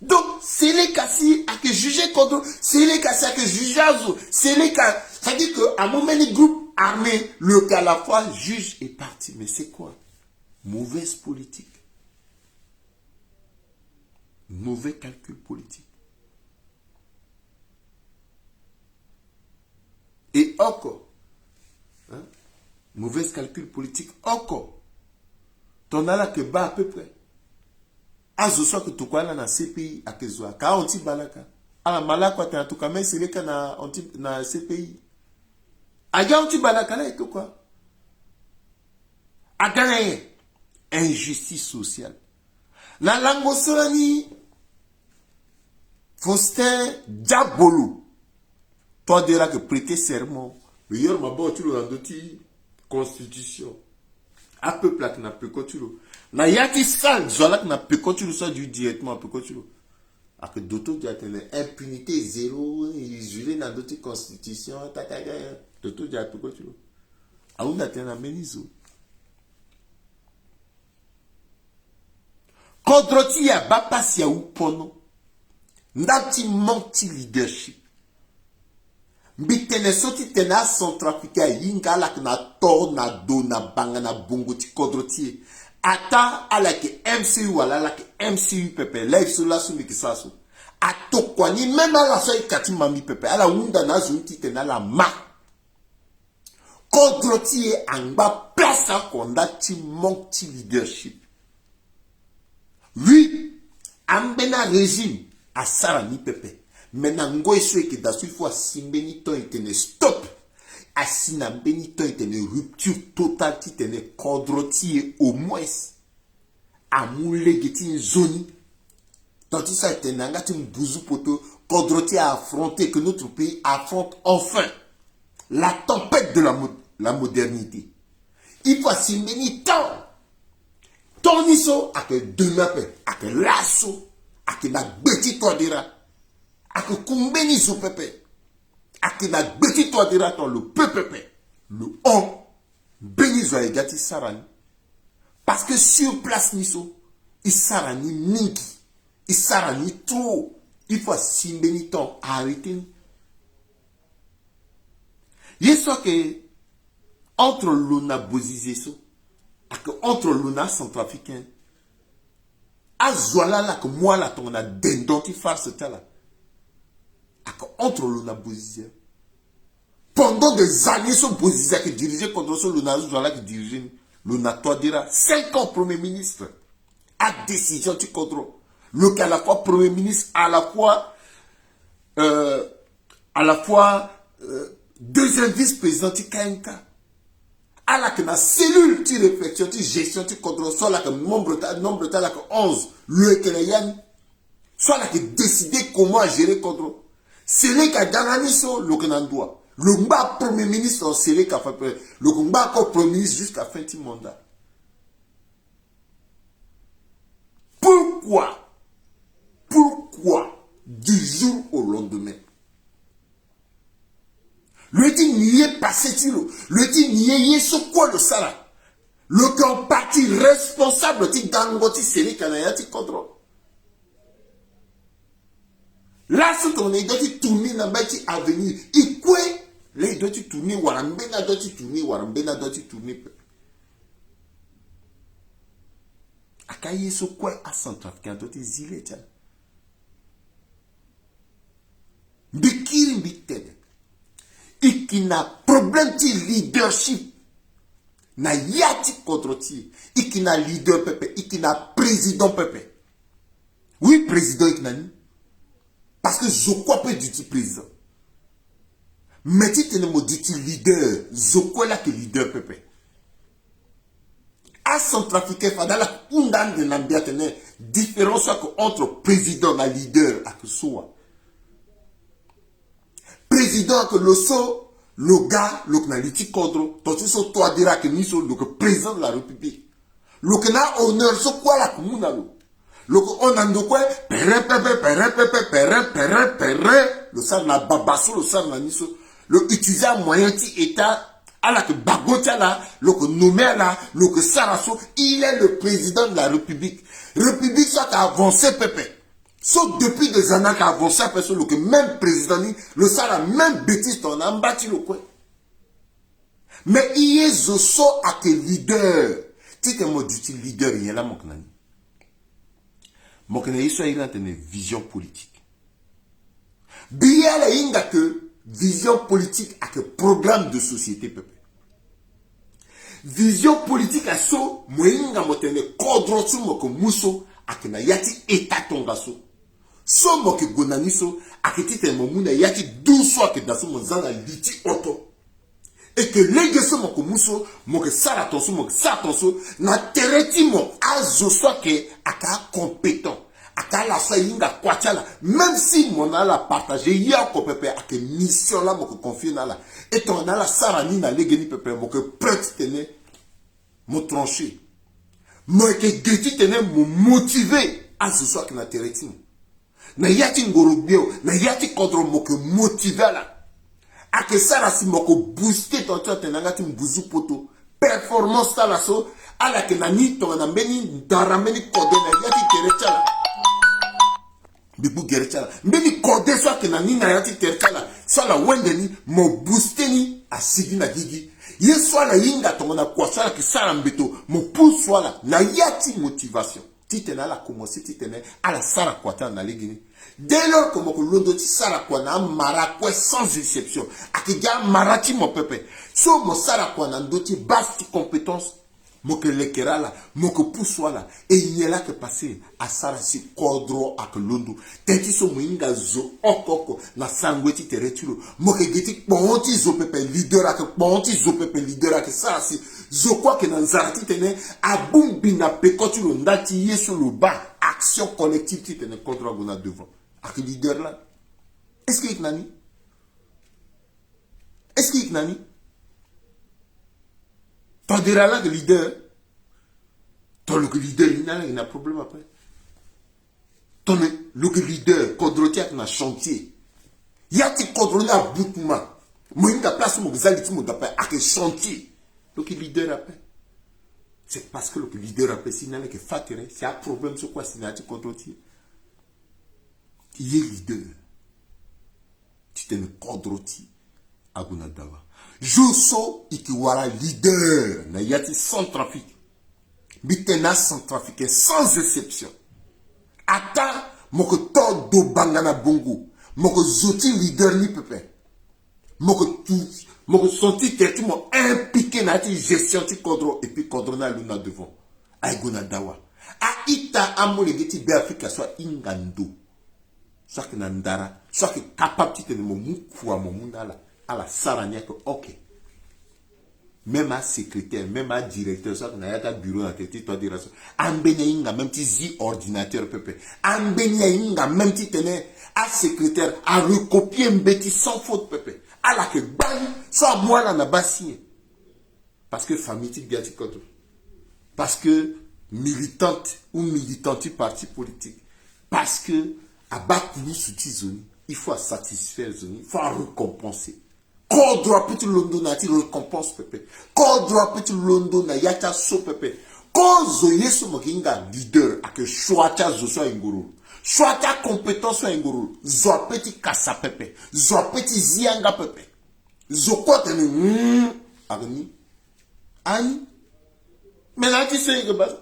Donc, c'est les cas si à que juger contre, c'est les cas si à que juger Azo, c'est les cas, ça dit que à un moment les groupes armés, le cas à la fois juge est parti. Mais c'est quoi? Mauvaise politique. Mauvais calcul politique. Et encore, hein, mauvais calcul politique, encore. T'en as là que bas à peu près. Azo soit que tu quoi na CPI à Kezoa, ka onti balaka. Ala malaka ta tu kamé c'est le cas na CPI. Aja onti balaka là et quoi? Agane injustice sociale. La langue solani Faustin Diabolo. Toi déjà que prêter serment. Le yor mabo tu le doti constitution. A peu plaque na peu tu le. Na yati sal zolak na pekotulu so du directement pekotulu Avec d'autres diatenais, impunité zéro, isolé dans d'autres constitutions, d'autres diatenais, quoi tu veux. A où d'attendre à Benizo. Contre-ti ya bapasi ya ou pono. Ndati manti leadership. Mbitene soti tena Centrafrica yinga la na tor na do na banga na bongo ti contre-ti. Ata ala ke MCU wala la ke MCU pepe live sur la sumi ki saso. Ato kwa ni même ala so ikati mami pepe ala wunda na zunti tena la ma. Contre-ti angba place konda ti manti leadership. Oui, ambena régime à Sarani Pepe. Maintenant, ngoy soué que dans une fois simbeniton était stop. À sinambeniton était rupture totale qui était quadrotier au moins. À moulé getin zoni. Tandis ça était nangati mbouzou poto quadrotier à affronter que notre pays affronte enfin la tempête de la modernité. Il faut simbeniton. Toniso ake demape, ake lasso, ake na beti toadira, ake kumbeni zo pepe, ake na beti toadira ton le pepepe, le on, benizo egati sarani. Parce que sur place niso, il sarani mingi, il sarani trop, il faut simbeni ton arrêter. Yeso que entre l'ona bozizeso, entre l'ONA centrafricain, à Zouala, que moi, là, on a d'identifier ce cas-là. Entre l'ONA Bozizia. Pendant des années, ce Bozizia qui dirigeait contre ce l'ONA Zouala qui dirigeait l'ONA Toadira, 5 ans Premier ministre, à décision du contrôle. Le cas à la fois Premier ministre, à la fois, deuxième vice-président du KNK. À la que la cellule de réflexion, de gestion, de contrôle, soit la que nombre de la que 11, le Kenayan, soit la que décider comment gérer le contrôle. C'est lui qui a gagné le Kenandoua. Le mba premier ministre, c'est lui qui a fait le mba encore premier ministre jusqu'à fin du mandat. Pourquoi du jour au lendemain? Le dit n'y est passé tiro. Le dit n'y est sur quoi le sala. Le grand parti responsable de Dangoti Série Kanayati contrôle. Là, c'est ton doit tourner dans bâti avenir. Il quoi? Là, il doit tourner, Warambena doit tourner, Warambena doit tourner. Akaye sur quoi à Centrafrique doit zilé tiens. Bikiri bitene. Et qui n'a problème de leadership, n'a yati contre ti, et qui n'a leader pepe, et qui n'a président pepe. Oui, président et nani. Parce que je crois pas du tout président. Mais tu te me dis leader, je crois là que leader pepe. À Centrafrique, fadala undan de nambia tene différence entre président et leader à que soit. Président que le so, le gars, le knaliti contre, toi tu so toi dira que nous sommes le président de la République. Le kna honneur so quoi la commune le on a de quoi pere le sang na babasso le sang na niso le utiliser moyen ti état à la que bagotia là le que nommé là le que sarasso il est le président de la République. République soit avancé pépé. Sauf depuis des années qu'a avancé, personne que même président, le ça la même bêtise, on a bâti le coin. Mais il y a zo à tes leaders. Tu te me dis leader, il y a là, mon canani. Mon canani, il a une vision politique. Bien, il y a que vision politique avec programme de société, peuple. Vision politique à so, moi, il y a un cadre sur mon mousso, avec na yati état tongaso. So mo ke gonaniso akiti momuna yaki douso ke daso monzana liti auto et que les gens mo komuso mo ke sala tonso mo ke sa tonso na tereti mo azo so ke aka compétent aka la sa yinga kwachala même si mon a la partager ya ko pepe ake mission la mo ko confier na la et on a la sarani na legeni pepe mo ke prête tene mo trancher mo ke geti tene mo motiver azo so ke na tereti mo. na yati ngorobio na yati contre moko motivala ake sara si moko booster ton tante nangati mbuzu poto performance ta la so ala ke nani to na mbeni darameni kode na yati terechala bibu gerechala mbeni kode so ke nani na yati terechala sala wendeni mo booster ni asigi na gigi yeso ala yinga to na kwa sala ke sara mbeto mo pousse wala na yati motivation titena la commencer titena ala sara kwa ta na ligini. Dès lors que mon londo ti sara kwa na mara kwa sans exception akiga marati mon pepe so mo sara kwa na ndoti basti compétence mo que lekera la mo que pousse la et il y a là que passer à sara si kodro ak londo tenti so mo inga zo okoko na sangweti teretulo mo que geti ponti zo pepe leader ak ponti zo pepe leader ak sara si zo kwa que na nzarati tene abumbi na pekotulo ndati yeso lo ba action collective ti tene kodro gona devant. Avec le leader là. Est-ce qu'il y a nani? Est-ce qu'il y a nani? T'en diras là que leader. Ton le leader, il n'a un problème après. Ton le leader, contre na chantier. Il y a des contre à Boutouma. Moi, il y a place où vous allez à chantier. Le leader après. C'est parce que le leader après, s'il n'a que fatigué, c'est un problème sur quoi s'il n'a pas contre. Il est leader. Tu te kodroti agunadawa. Joso ikiwara leader na yati sans trafic. Bitena sans trafic sans exception. Ata moko to do bangana bongo. Moko zoti leader ni pepe. Moko senti que tu m'as impliqué na ti gestion ti kodro et puis kodro na luna devant. Agunadawa. A ita amole geti be Afrika soit ingando. Soit que nandara, soit que capable de me mouvoir mon monde à la sarania que ok. Même à secrétaire, même à directeur, soit que n'a pas bureau à tête, toi dire ça. Ambenya inga même ti ordinateur pepe. Ambenya inga même ti tenait à secrétaire à recopier mbeti sans faute pepe. À la que bang, soit moi là na bassi. Parce que famille ti bien ti contre. Parce que militante ou militante parti politique. Parce que abattre zoni, il faut satisfaire zoni, il faut récompenser. Quand doit petit londo na ti récompense pepe. Quand doit petit londo na yata so pepe. Quand zoye so mokinga leader a que choata zo so inguru. Choata compétence so inguru. Zo petit kasa pepe. Zo petit zianga pepe. Zo kote ni agni. Ani. Mais là tu sais que bas.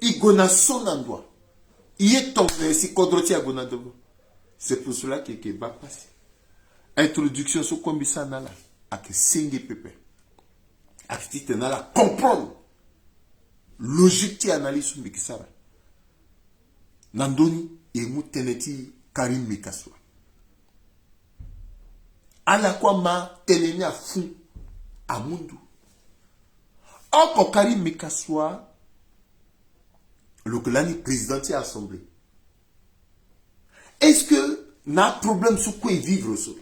Igona son endroit. Il est tombé si kodroti à Gonadogo. C'est pour cela que va passer. Introduction sur combisa nala. A que singe pepe. A que tite nala comprendre. Logique ti analyse sur Mikisara. Nandoni et mouteneti Karim Mikaswa. Ala kwa ma teneni a fou a mundu. Encore Karim Mikaswa. Le que l'année président de l'Assemblée. Est-ce que n'a problème sur quoi vivre ça?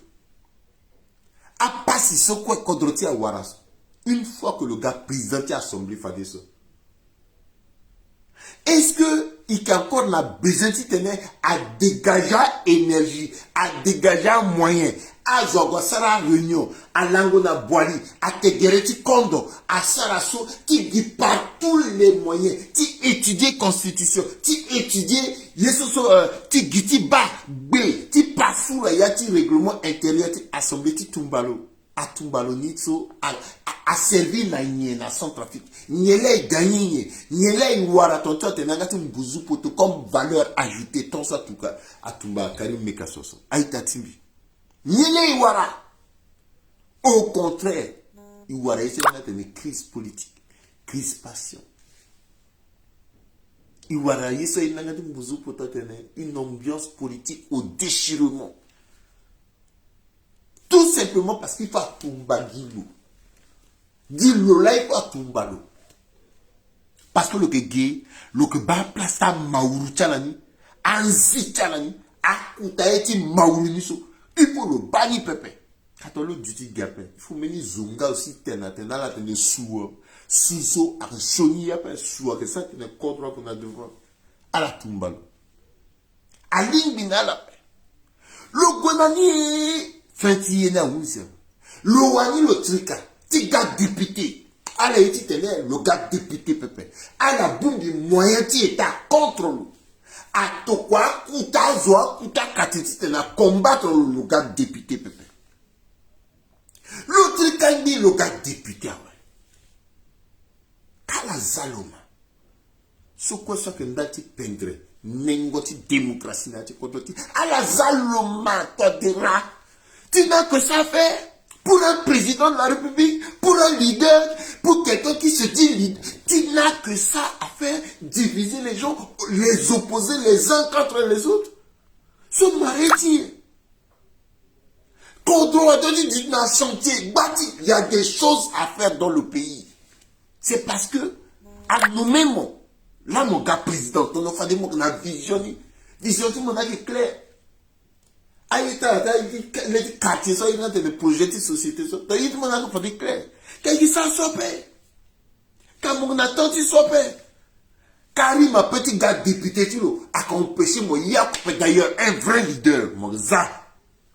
A passer sur quoi kodroti à Waras. Une fois que le gars président de l'Assemblée fait ça. Est-ce que il y a encore la besoin de à dégager énergie, à dégager moyen, à Zogosara réunion, à Langona Boali, à Tegereti Kondo, à Sarasso, qui dit par tous les moyens, qui étudie constitution, qui étudie qui giti ba B, qui parfois la yati règlement intérieur, qui assemblée, qui tumbalo, à tumbalo nitso, à servir na na sans trafic. Nyele gagné, nyele wara tonto te nangati mbuzu poto comme valeur ajoutée ton ça tout cas à tumba Karim Mekasoso. Aïta timbi. Nyele wara. Au contraire, il wara ici une crise politique, crise passion. Il wara ici mbuzu poto une ambiance politique au déchirement. Tout simplement parce qu'il faut tumba gilo. Dis-le là, il faut tumbalo. Parce que le que gay, le que ba place ta mauru chalani, anzi chalani, akuta eti mauru niso, il faut le bani pepe. Quand on le dit gapé, il faut mener zunga aussi tena la tene sou, suso a choni ya pe sou que ça tene contre qu'on a devant à la tumbalo. Aling binala. Le gwenani fenti na wousia. Le wani le trika. Ti gars député. À la étude, le gars député pepe. À la boum du moyen ti état contre nous. À to quoi kuta zoa kuta katiti na combattre le gars député pepe. Le trika dit le gars député. Kala zaloma. So quoi ça que ndati pendre. Nengoti démocratie na ti kodoti. Ala zaloma toi dira. Tu n'as que ça faire pour un président de la République, pour un leader, pour quelqu'un qui se dit leader. Tu n'as que ça à faire, diviser les gens, les opposer les uns contre les autres. Ce marétier. Quand on a dit dans chantier, il y a des choses à faire dans le pays. C'est parce que, à nous-mêmes, là, mon gars président, on a fait des mots qu'on a visionné. Visionné, mon avis clair. Les quartiers, ils ont des projets de société. Ils ont fait clair. Quand ils s'en sortent, quand on attend, ils sortent. Karim, ma petit gars député, a empêché moi, il y a d'ailleurs un vrai leader,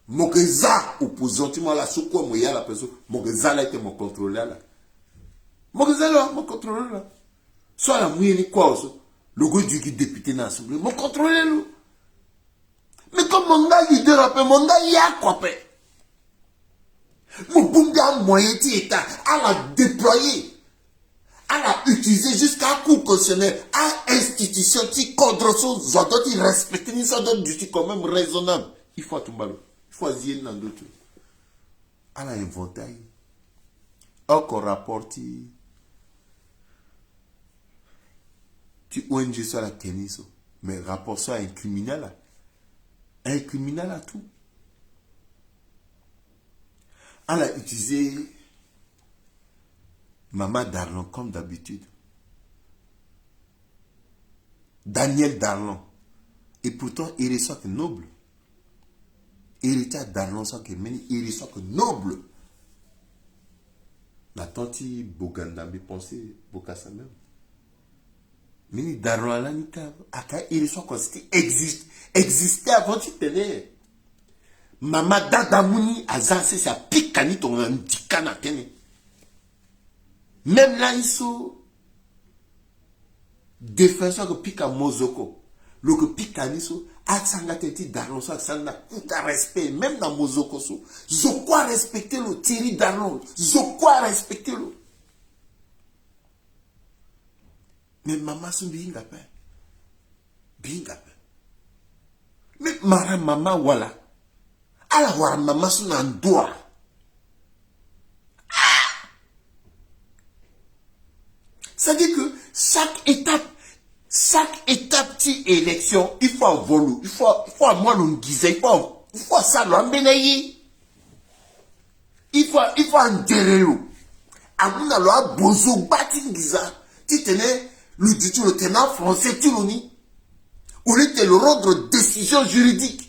Mogeza, opposant, tu m'as la soukou, moi, il y a la personne, Mogeza là était mon contrôleur là. Mogeza là, mon contrôleur là. Soit la mouille, quoi, le goût du député dans l'Assemblée, mon contrôleur là. Mais comme mon gars leader, mon gars y a quoi fait. Mon bon gars moyen d'état, à la déployer, à la utiliser jusqu'à coup constitutionnel, à institution qui cadre son zodot, qui respecte ni zodot du quand même raisonnable. Il faut tout ballon, il faut azir dans d'autres. À la inventaire, encore rapporte, tu ONG sur la tennis, mais rapport ça à un criminel là. Un criminel à tout. Elle a utilisé Maman Darlon comme d'habitude. Daniel Darlon. Et pourtant, il reçoit que noble. Héritier Darlon, ça que il reçoit que noble. La tante Bogandambi pensait Bokassa même. Mais Darlon, là, il reçoit que c'était existait avant tu tenais. Maman Dadamouni a zancé sa pique ton handicap na tene. Même là, ils sont défenseurs que pique à Mozoko. Le que pique à Nisso, a sangateti Darlon, ça n'a pas respect. Même dans Mozoko, Zoko a respecté le Thierry Darlon. Zoko a respecté le. Mais maman, c'est bien gapé. Bien gapé. Mais mara maman wala. Alors wara maman son endroit. Ça dit que chaque étape de élection, il faut un volo, il faut moi le guise, il faut ça l'embenayi. Il faut un derelo. Amuna lo bozo bati giza. Tu tenais le dit le tenant français tu l'oni. Ou le rendre décision juridique.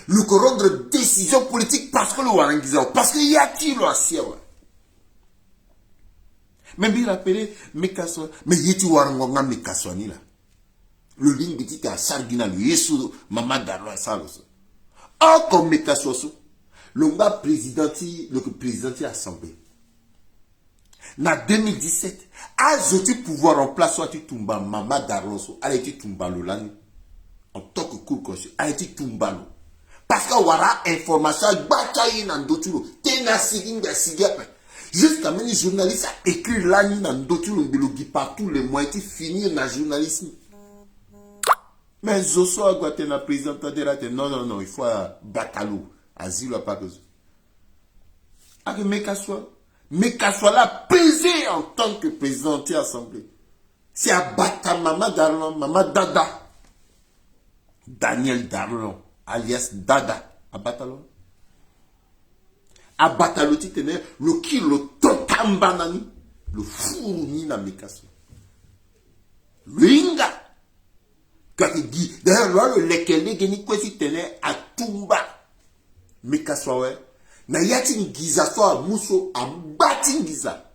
Le rendre décision politique parce que le Warangizao. Parce qu'il y a qui le assiette. Même il appelé Mekaswa. Mais il y a Warangonga Mekaswani là. Le ligne petit à Sargina, le Yesu, Maman Darlo, ça le so. Or, comme Mekaswa, le gars présidenti, le président de l'Assemblée. En 2017, a jeté pouvoir en place, soit tu tombes, Maman Darlo, a été tombé l'année. En tant que cour constitutionnelle, a été tombé. Parce qu'il y aura information, bataille dans d'autres, tena sigin de sigap. Jusqu'à même les journalistes a écrit l'année dans d'autres, le partout les moyens qui finissent dans le journalisme. Mais Zoso a guaté la présidente de non, il faut batalo, asile à pas que ça. Avec Mekaswa l'a pesé en tant que président de l'Assemblée. C'est à battre Maman Darlon, Maman Dada. Daniel Darlon, alias Dada, à Batalo. À Batalo, tu tenais le kilo totambanani, le fourni na Mekaswa. Le Inga. D'ailleurs, le lekele geni kwesi tenait à Tumba. Mekaswa, ouais. Na yatin giza so a muso a batin giza.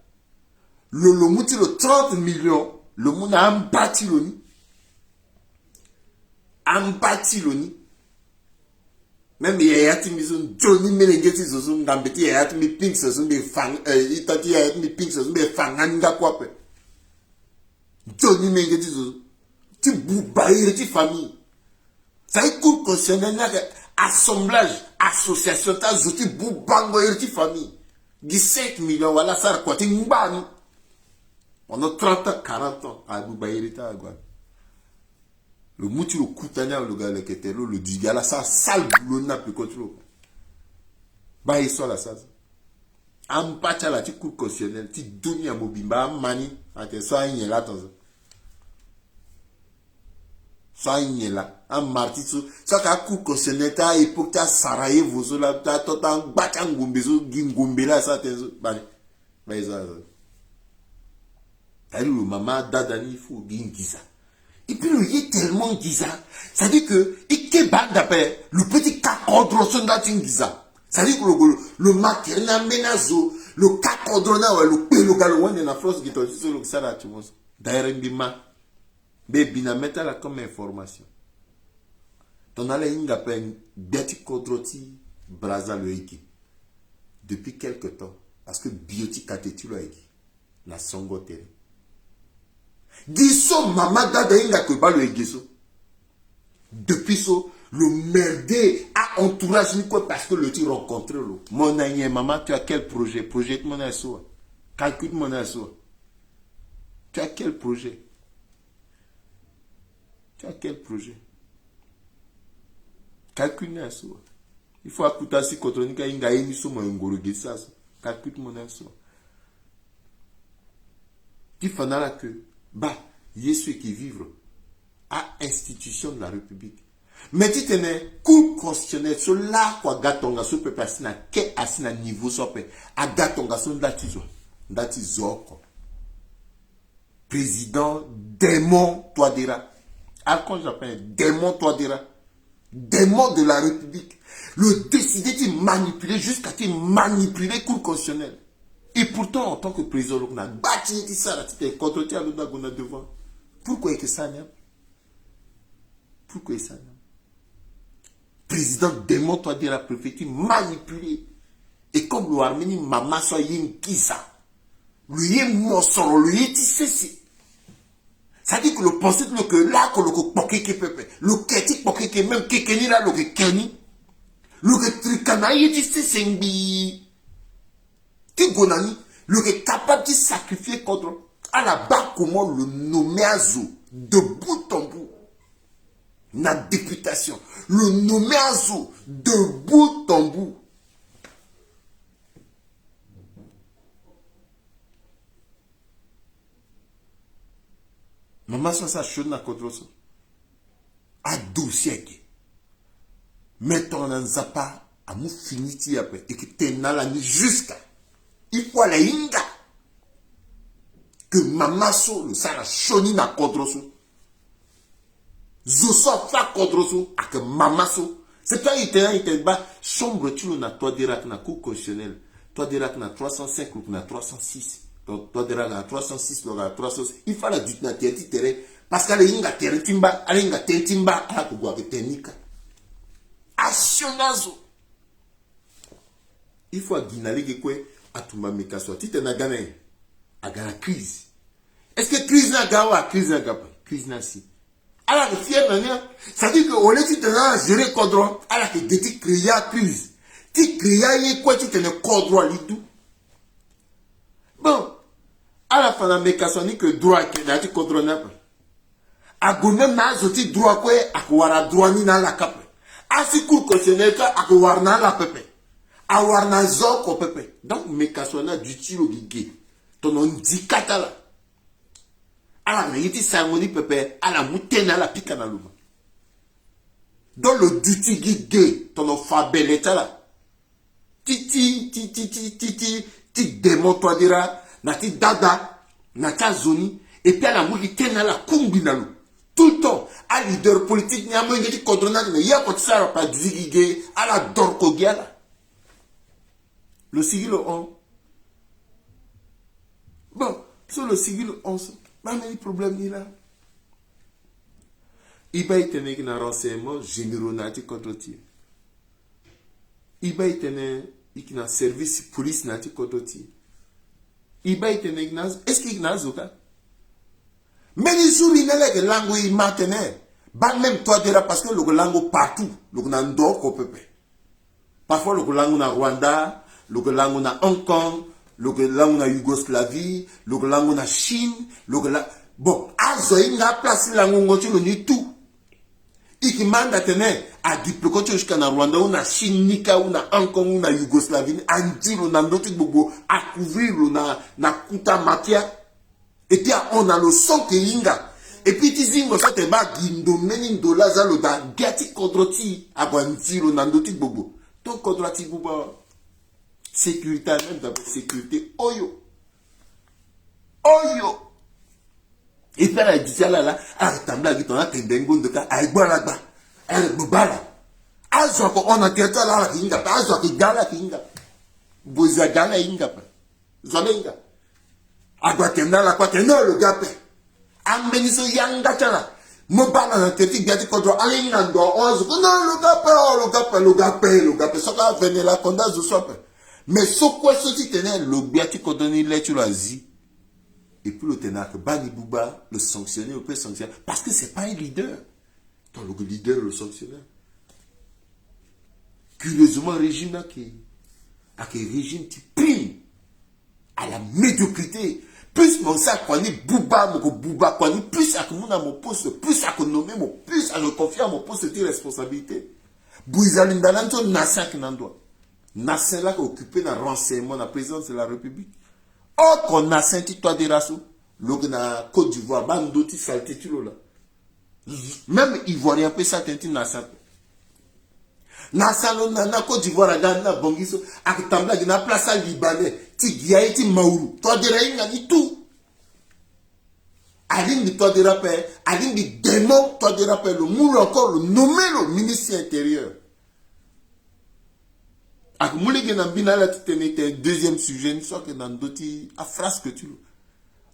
Le mouti le 30 millions, le moun a un bâti loni. Même yayati mi son Johnny Menegeti zozum gambeti yayati mi pink zozum be fang itati yayati mi pink zozum be fanganga quoi pe. Johnny Menegeti zozum. Ti boubaïre ti famille. Ça y court concernant assemblage, association ta zoti boubango ti famille. 17 millions voilà ça quoi ti mbani. On a 30 ans, 40 ans à boubaïre ta quoi. Le mouti le koutania le gars le ketelo le digala ça sale boulot n'a plus contrôle. Bah il soit là ça. Am pacha la ti cour constitutionnel ti doni à mobimba mani à te soit il là dans soit il là am marti ça ka cour constitutionnel ta époque ta Sarajevo so la ta tota bacha ngombe so ngombe là ça te bah ça. Allez le maman dadani il faut gingiza. Et puis le y est tellement guisa. Ça dit que, et que d'après, le petit cacodron son giza. Ça dit que le materna menazo, le cacodron le pelo galouan de la France qui t'a dit sur le ça là, tu vois. D'ailleurs, bima, bina mettre là comme information. Ton allé inga pen, beti kodroti, braza le eki. Depuis quelque temps. Parce que biotique a été le eki. La songotere. Giso mama dada inga que ba le egeso. Depuis ça, le merdé a entourage ni quoi parce que le tu rencontré le. Mon ami maman, tu as quel projet? Projet de mon asso. Calcule mon asso. Tu as quel projet? Tu as quel projet? Calcule mon asso. Il faut écouter si contre inga eni so mo ngoro gesa. Calcule mon asso. Tu fais là que bah, il y a ceux qui vivent à institution de la République. Mais tu tenais, cour constitutionnel, sur là, quoi, gatonga, sur peuple, asina, ke asina niveau, sur peuple, à gatonga, sur datizo, président, démon, toi dira. À quand j'appelle démon, toi dira. Démon de la République. Le décider de manipuler jusqu'à te manipuler cour constitutionnel. Et pourtant, en tant que président, on a bâti ça, tu es contre à l'on devant. Pourquoi est-ce que ça n'est? Pourquoi est-ce que ça n'est? Président démon, toi, de la préfecture, manipulé. Et comme l'Arménie, maman, soit yin kisa. Lui est monsor, lui est tissé. Ça dit que le pensée que là, que le poké qui peut, le kéti poké qui même kékeni là, le kékeni. Le tricana, il est tissé, c'est un bi. Gonani, le est capable de sacrifier contre à la bas comment le nommer Azo de bout en bout. La députation, le nommer Azo de bout en bout. Maman, ça chaud na contre ça. À 12 siècles. Maintenant, on a zapa, à mou finiti après, et que t'es na la nuit jusqu'à. Il faut aller inga. Que mamaso, le sara choni na kodroso. Zoso fa kodroso, à que mamaso. C'est toi, il était bas, chambre tu na toi dira na cour constitutionnel. Toi dira na 305 ou na 306. Toi dira na 306, na 306. Il faut la dite na terre. Parce qu'elle est inga terre timba, elle est inga terre timba, à la kugwa que technique. Asionazo. Il faut guinale que quoi. Atuma mekaso tite na gana agana crise. Est-ce que crise na gawa crise na gapa crise na si ala que fier na ça dit que on est tite na gérer codron ala que déti créer crise ti créer y quoi tite na codron lidou bon ala fana mekaso ni que droit que na ti codron na pa agona na zoti droit quoi akwara droit ni na la cap asi cour constitutionnel ka akwara na la pepe avoir na zoko pepe donc mekasona du tiro gigé ton ondikata la ala na yiti sangoni pepe ala mutena la pika na luma dans le duty gigé ton fabeleta la titi démon toi dira na ti dada na ta zoni et puis ala muki tena la kumbi na lu tout le temps à leader politique nyamo ngeti kodrona ne ya ko tsara pa gigé ala dor ko giala. Le sigil 11. Bon, sur le sigil 11, pas de problème ni là. Il va y tenir un renseignement généraux contre tir. Iba itene ikina service police na ti kodoti. Iba itene ignaz, est-ce qu'il ignazo ka? Meni suri nele ke lango i matene. Ba même toi de là parce que le lango partout, le nando ko pepe. Parfois le lango na Rwanda, le lango na Hong Kong, le lango na Yougoslavie, le lango na Chine, le bon, azo inga place lango ngoti le ni tout. Iki manda tene a diplôme jusqu'à na Rwanda ou na Chine nika ou na Hong Kong ou na Yougoslavie, andilo na ndoti bobo à couvrir na kuta matia. Et puis on a le son que inga. Et puis tu dis ça te ba gindo meni dola za lo da gati kodroti abandilo na ndoti bobo. Donc kodroti bobo sécurité même d'abord sécurité oyo. Oyo. Et puis la dit ça là a tamba qui ton a tendengo de ka ay bola ba. Elle bobala. Azo ko on a teta la kinga, azo ki gala kinga. Boza gala inga pa. Zolenga. Agwa kenda la kwa kenda le gape. Ambeniso yanga chana. Mobala na teti gati kodro alinga ndo onzo. Non le gape. Soka vene la konda zo sope. Mais so quoi so ti tene le gati kodoni le tu lazi. Et puis le tenak bani buba le sanctionner ou peut sanctionner parce que c'est pas un leader. Donc le leader le sanctionner. Curieusement régime qui régime qui prime à la médiocrité. Plus mon sac quand bouba quand plus à que mon mon poste, plus à que nommer mon plus à le confier à mon poste de responsabilité. Bouizalindalanto nasa qui n'en doit. Nasa là qui occupé dans renseignement la présidence de la République. Or qu'on a senti toi des raceaux, le na Côte d'Ivoire, bandoti saleté tu là. Même Ivoirien peut s'attenter nasa. Nasa na Côte d'Ivoire na bongiso akitambla na place libanais. Ti giaye ti mauru to dira inga ni tout alingi to dira pe alingi démon to dira pe le moule encore le nommer le ministre intérieur ak moule gena bina la tenete deuxième sujet soit que dans doti a phrase que tu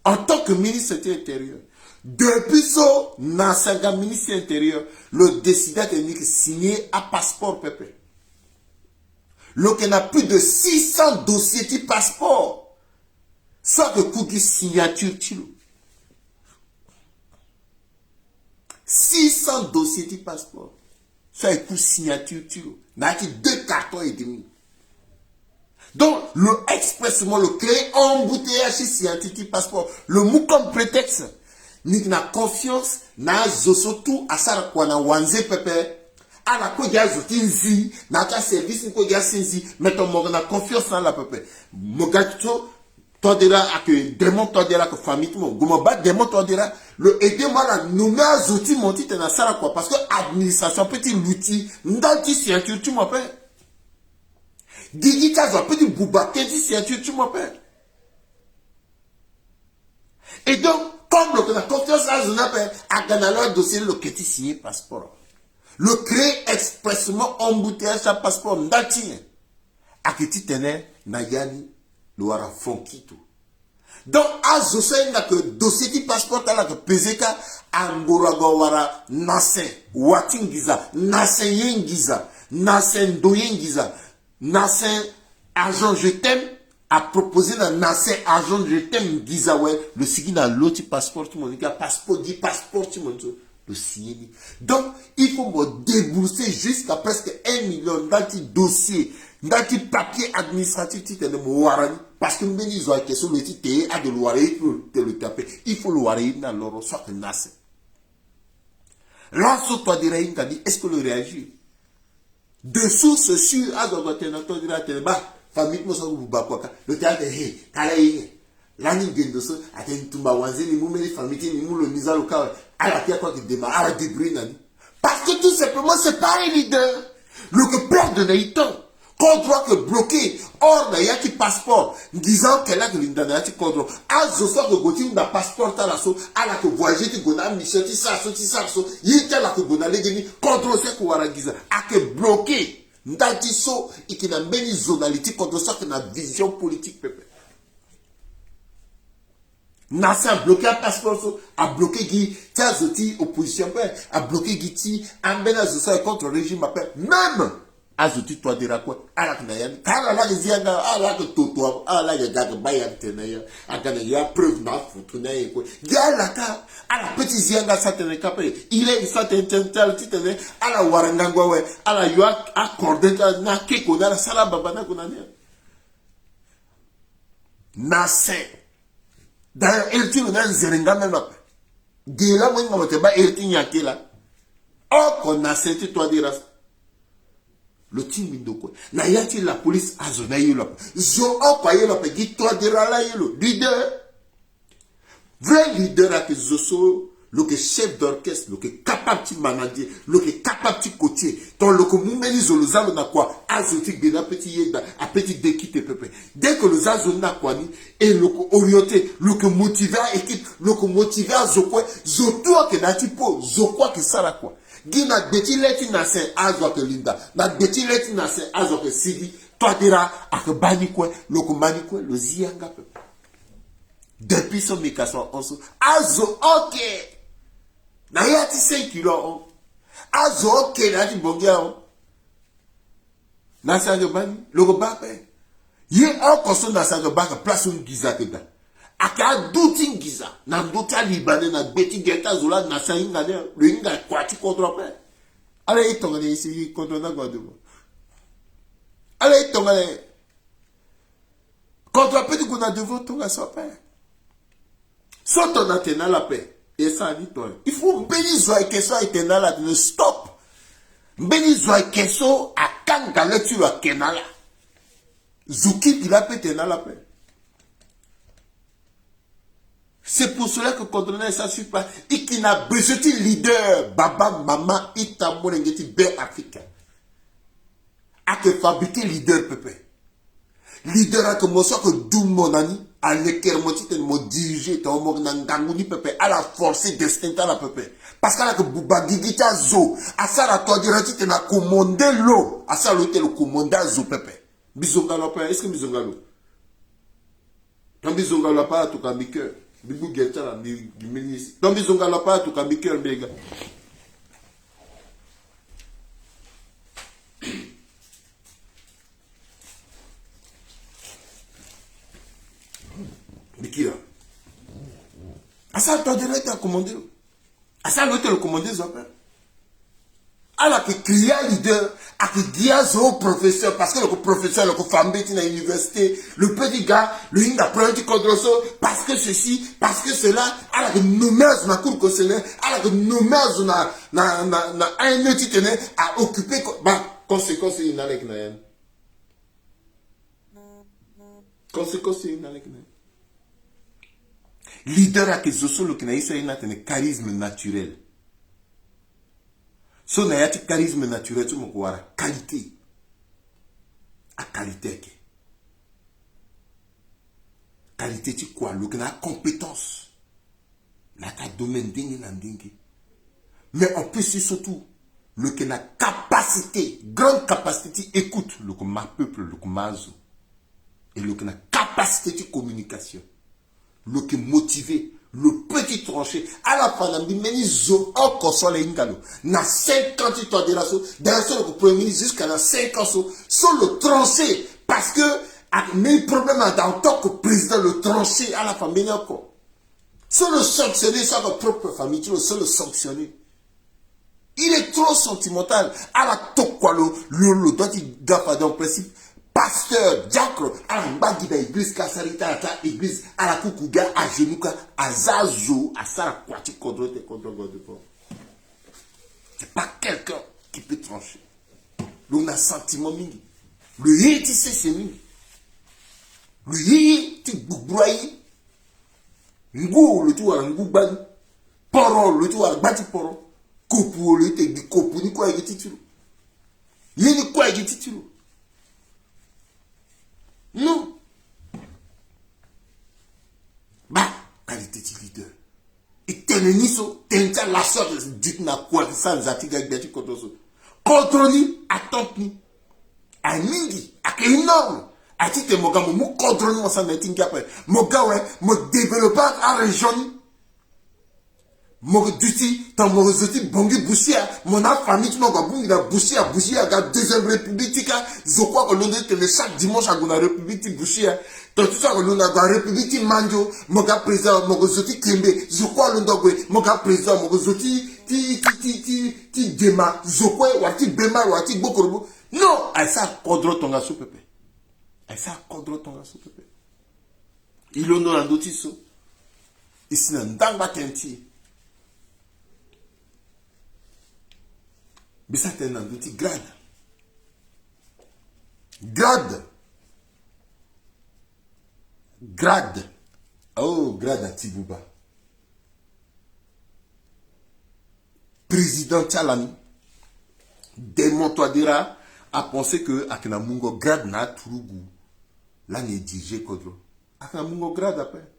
en tant que ministre intérieur depuis so na sanga ministre intérieur le décideur technique signé à passeport pépé. Lorsqu'on a plus de 600 dossiers de passeport, soit que cookie signature tilo. 600 dossiers de passeport, soit que signature tilo. N'a que 2 cartons et demi. Donc, le expressément, le créer embouteillage signature de passeport, le mot comme prétexte, ni na confiance, na zosotu, asara kwa na wanze pepe, à la quoi ya zotinzi na ta service ko ya sinzi mettons mo na confiance dans la peuple mogato to dira ak démon to dira que famille mo gomo ba démon to dira le aider moi la nommer zoti monti na sala quoi parce que administration petit l'outil ndanti ceinture tu m'appelles digita za petit bouba kenti ceinture tu m'appelles et donc comme le na confiance à zonape à ganalo dossier le keti signé passeport. Le créer expressément embouteillage sa passeport ndatien. Akiti tene nayani le wara fonkito. Donc azosa nga que dossier di passeport ala que pezeka angorago wara nasen watingiza nasen yengiza nasen doyengiza nasen agent je t'aime a proposé dans nasen agent je t'aime giza ouais le sigi na l'autre passeport tout monde passeport dit passeport tout monde le signer. Donc, il faut me débourser jusqu'à presque 1 million dans les dossiers, dans les papiers administratifs, parce que même ils ont été sur le titre à de l'ouaré pour le taper. Il faut l'ouaré dans l'or, soit que nasse. Lorsque toi dirais, est-ce que le réagit? De sources sûres, à l'ordinateur, famille, le théâtre, l'année de ce, à Tumba Wanzi, ni moumé, famille, ni mou le misa local, à la pierre quoi qui démarre, à la débris, parce que tout simplement, c'est pas un leader. Le père de Naïton, qu'on doit que bloquer, or, il y a qui passeport, disant qu'elle a que l'indana qui contrôle, à ce soir que Gauthier n'a passeport à la sauce, à la que voyager, qui gona, Michel, qui ça, il y a la que gona, les génies, contrôle, c'est qu'on va guiser, à que bloquer, n'datiso, et qui n'a même zonalité, contre ça, qui n'a vision politique, pépé. Nasa a bloqué un passeport, a bloqué Guy, Tazoti, opposition, a bloqué Guiti, Ambena Zosa contre le régime, même azuti toi dira quoi ala kana ya kala la zianga ala que toto ala ya gaga bayan tenaya akana ya preuve na photo na yeko ya la ka ala petit zianga ça te capé il est ça te tel titene ala warangangwa we ala yo accordé na keko na sala baba na kuna na se da el tino na zerenga na de la mo ngote ba el tinyakela o kona senti toi dira le timindo quoi na yati la police azona yelo zo okwaye lo pe gitwa dirala yelo leader vrai leader a que zoso le que chef d'orchestre le que capable de manager le que capable de côté dans le que mumeli zolozalo na quoi azoti bena petit yeda a petit déquite pepe dès que le azona quoi ni et le que orienté le que motiver équipe le que motiver zokwe zoto que na tipo zokwa que ça la quoi Gina beti leti na se azo ke linda na beti leti na se azo ke sigi toi dira ak bani kwe loko mani kwe lo zianga pe depuis son mikaso onso azo ok na yati 5 kilo azo ok na di bongia na sange bani loko bape ye okoso na sange baka place un giza ke da aka douti giza na douti libane na beti geta zola na sainga ne ringa kwati kontrope ale itongale isi kontrona godo ale itongale kontrope di kuna devo tonga sope soto na tena la paix et ça dit toi il faut béni zoa keso etena la ne stop béni zoa keso akanga le tu la kenala zuki il a pétena la paix. C'est pour cela que condamner ça suffit pas. Et qui n'a besoin de leader, baba, maman, ita monengeti be Afrique. A que fabriquer leader peuple. Leader a que moi soit que dou mon ami, à l'équerre moti te mo diriger ton mo nanganguni peuple, à la force destin la peuple. Parce qu'à la que buba gigita zo, à ça la toi dirati te na commander l'eau, à ça l'hôtel le commander zo peuple. Bizongalo pas, est-ce que bizongalo? Quand bizongalo pas tout comme cœur. Bibu gelta la ministre. Donc ils ont galopé tout comme cœur béga. Mais qui là? À ça toi direct à commander. À ça l'autre le commander zopé. Alors que crier leader, à que dire au professeur, parce que le professeur, le famille à l'université, le petit gars, le hinga prend du contrôle, parce que ceci, parce que cela, alors que nous mettons na cour conseiller, alors que nous mettons na un autre titre à occuper, bah, conséquence il n'a avec naïm. Conséquence il n'a avec naïm. Leader à que zoso le kinaïs a un charisme naturel. So na yati charisme naturel tu moko wara qualité a qualité ke qualité ti quoi le na compétence na ta domaine dingue na dingue mais en plus surtout le que na capacité grande capacité écoute le que ma peuple le que mazo et le que na capacité de communication le que motivé le petit tranché à la fin de l'année zo encore sur les ingalo na 50 ans de la so dans le premier ministre jusqu'à la 5 ans sur le tranché parce que mes problèmes dans tant que président le tranché à la famille encore sur le sanctionner sur votre propre famille tu sur le sanctionner il est trop sentimental à la tokwa le doit il gaffe dans principe pasteur, diacre, à la mbagi de l'église, kasarita, à la église, à la kukuga, à genouka, à zazo, à ça, quoi, tu contrôles tes contrôles de port. C'est pas quelqu'un qui peut trancher. L'on a sentiment mini. Le yé, tu sais, c'est mini. Le yé, tu boubouaï. Ngou, le tout à ngou ban. Poro, le tout à bati poro. Kopu, le tout à kopu, ni quoi, il titulu. Yé, ni quoi, il titulu. Non. Bah, qualité de leader. Et teneniso, tenja la sorte dit na quoi sans atiga gati kotoso. Contrôle attente a mingi, a énorme. A ti te moga mo contrôle mo sans meeting après. Moga ouais, mo développeur à région. Mon duty, tant mon zoti bongi bouchia, mon famille qui m'a bongi la bouchia, la deuxième république, je crois que l'on est chaque dimanche à la république bouchia. Tant tout ça que l'on a la république manjo, mon gars président, mon zoti kembe, je crois l'on doit mon gars président, mon zoti ti dema, je crois wati bema wati bokorobo. Non, elle ça kodro tonga sou pepe. Elle ça kodro tonga sou pepe. Il en a notice. Ici dans ndanga tenti. Mais ça c'est un outil grade. Grade. Grade. Oh, grade à Tibouba. Président Tchalami. Démontoadira a pensé que Akena Mungo grade na Turugu. Là, n'est dirigé Kodro. Akena Mungo grade après.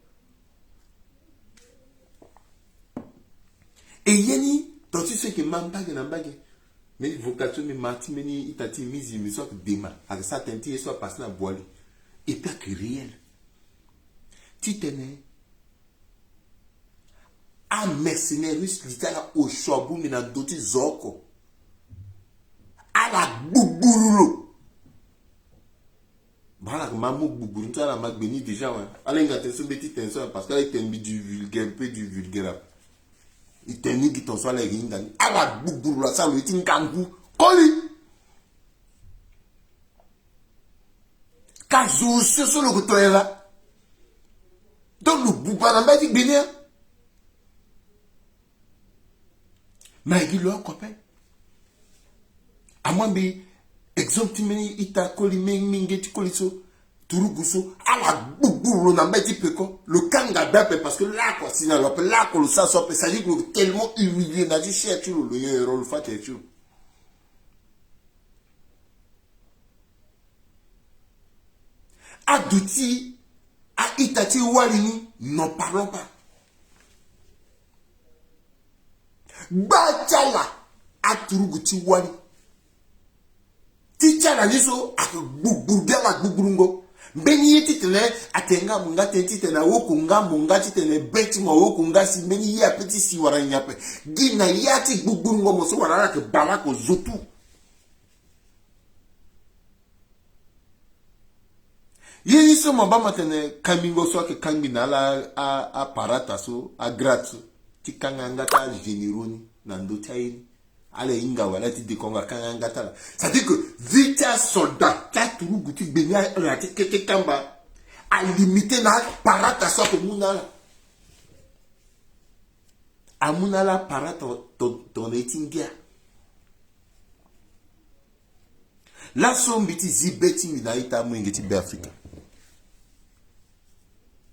Et Yeni, toi tu sais que Mambage n'a bague. Mais vocation mais mati meni itati mizi mi soit dema avec ça tenti soit passé na boali et pas que réel ti tene a mercenaire russe litala au chobu mais na doti zoko à la buburulo bala que mamu buburu tu la magbeni déjà ouais allez ngaté so beti tension parce qu'elle est du vulgaire un peu du vulgaire il tenait qui ton soit les ringani à la buburulo ça le tin kangu Koli. Kazo sur le retour là. Donc le bouba n'a pas dit bénin. Mais il a un copain. À moi, exemple, tu mets ita koli mingeti koliso. Turuguso. À la boubou, n'a pas dit péco. Le kanga d'appel parce que là, quoi, sinon, là, qu'on le sent, ça dit que tellement humilié, n'a dit cher, tu le fait, tu Adouti, à Itati Walini, n'en parlons pas. Bachala, à Turuguti Wali. Tichala niso, à Boubourgala Boubourungo. Beni titene, atenga munga titene, wokunga munga titene, beti mo wokunga si beni ya petit si waranyape. Gina yati Boubourungo moso warana ke balako zotu. Yeni so mamba matene kamingo so ke kambina la a parata so a gratso ti kanganga ta généroni nando taini ale inga wala ti de konga kanganga ta ça dit que vita soldat ta turu guti benya la ti keke kamba a limité na parata so ke munala amunala parata ton etingia la sombiti zibeti na ita mwingeti be Afrika.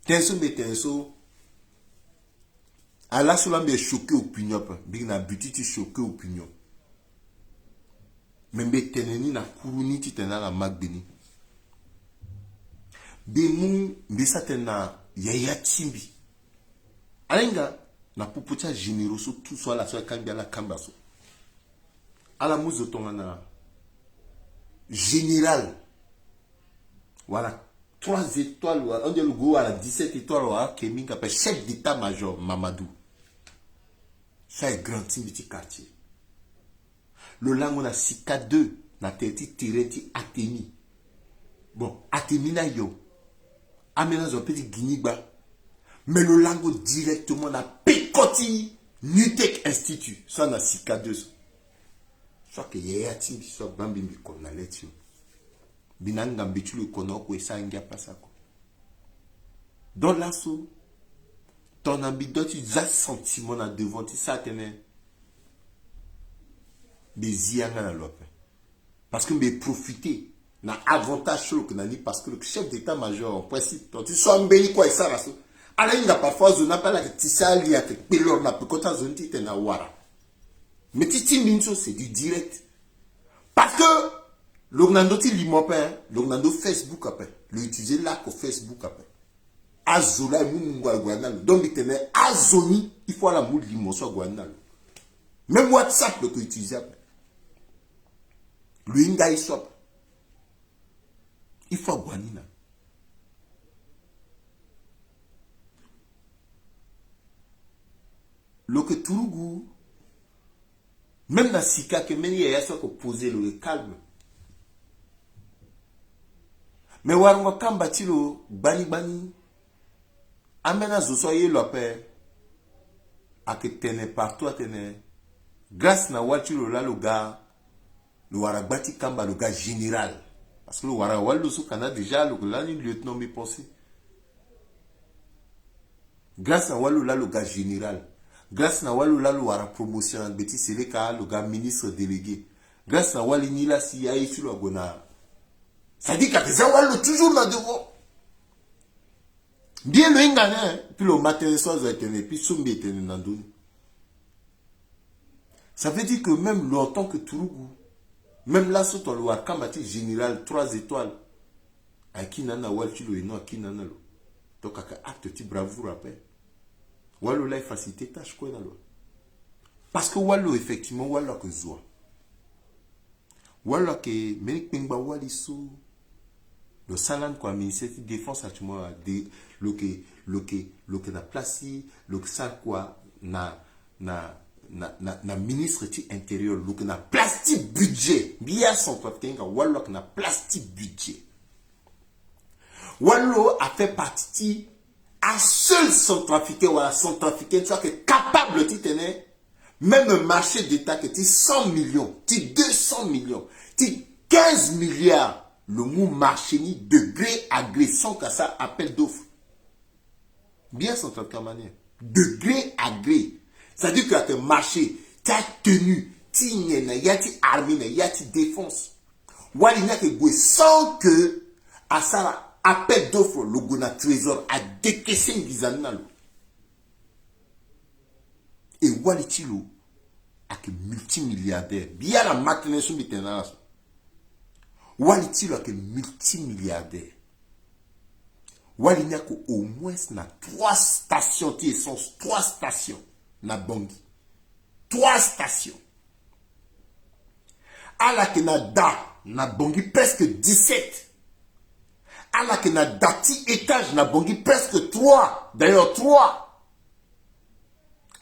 Tenso mais tenso. À la sola me choqué opinion. Big na butiti choqué opinion. Mais teneni na kuruni ti tena la magbeni. Bemu mbisa tena yaya timbi. Alenga na pupucha généroso tout soit la sola kambia la kambaso. Ala muzo tonga na général. Voilà. 3 étoiles, on dit le goût à la 17 étoiles, qui est chef d'état-major Mamadou. Ça est grand team du quartier. Le langue, on a Sika 2, na teti tireti Atemi. Bon, Atemi na yo. Amena zo petit Guinigba. Mais le langue directement na Pekoti Nutec Institut. Ça na Sika 2. Soit que yaya team, soit bambi mi kon na letio. Binanga mbitu le konoko et ça n'ga pas ça. Dans l'assaut, ton ambition, tu as sentiment na devant, tu ça tenait. Des yanga na lope. Parce que me profiter, na avantage sur le nani parce que le chef d'état-major, en principe, tu sois embelli quoi et ça là. Alors il y a parfois, je n'appelle la tissali à te pelor na pekota zone ti na wara. Mais titi minso c'est du direct. Parce que l'ornando ti limopin, l'ornando Facebook après, l'utiliser là qu'au Facebook après. Azola mungu guanal. Donc il tenait azoni, il faut la moule limoso guanal. Même WhatsApp le que utiliser après. Le inga isop. Il faut guanina. le que Tourougou, même dans Sika, que meni ya soit poser le calme. Mais warongo kamba tilo bani bani, amena zo soye lope, a que tene partout à tene, grâce na watilo là le gars, le warabati kamba le gars général, parce que le warawal le sou kana déjà le là ni lieutenant me pensé. Grâce na walu là le gars général. Grâce na walu là le wara promotion beti seleka le gars ministre délégué. Grâce na wali ni là si ayi sur le gona. Ça dit que ça walu toujours là devant. Bien le ingana puis le matin soir ça était puis sombi était nandoni. Ça veut dire que même longtemps que Tourougou, même là sur ton loir kamati général 3 étoiles. A qui nana wal tu le non qui nana lo. Donc à acte ti bravoure après. Wallo là facilité tâche quoi dans l'eau. Parce que Wallo effectivement Wallo que zoa. Wallo que menik pingba waliso le salan quoi ministère de défense à moi de le que na place le que ça quoi na ministre ti intérieur le que na place budget bien son tenga Wallo que na place budget. Wallo a fait partie à seul centrafricain ou à centrafricain, tu vois, que capable de tenir même un marché d'État qui est 100 millions, 200 millions, 15 milliards, le mot marché ni de gré à gré, sans que ça appelle d'offre. Bien centrafricain manière. De gré à gré. C'est-à-dire que le marché, tu as tenu, tu as armé, tu as défense. Wali n'a que sans que à ça appel d'offres le gona trésor a décaissé une dizaine d'années. Et Walitilo a que multimilliardaire. Bien la matinée sur le terrain. Walitilo a que multimilliardaire. Walina a au moins 3 stations qui sont 3 stations na Bangui. 3 stations. À la Canada na Bangui presque 17. À la que na dati étage na bongi presque 3. D'ailleurs 3.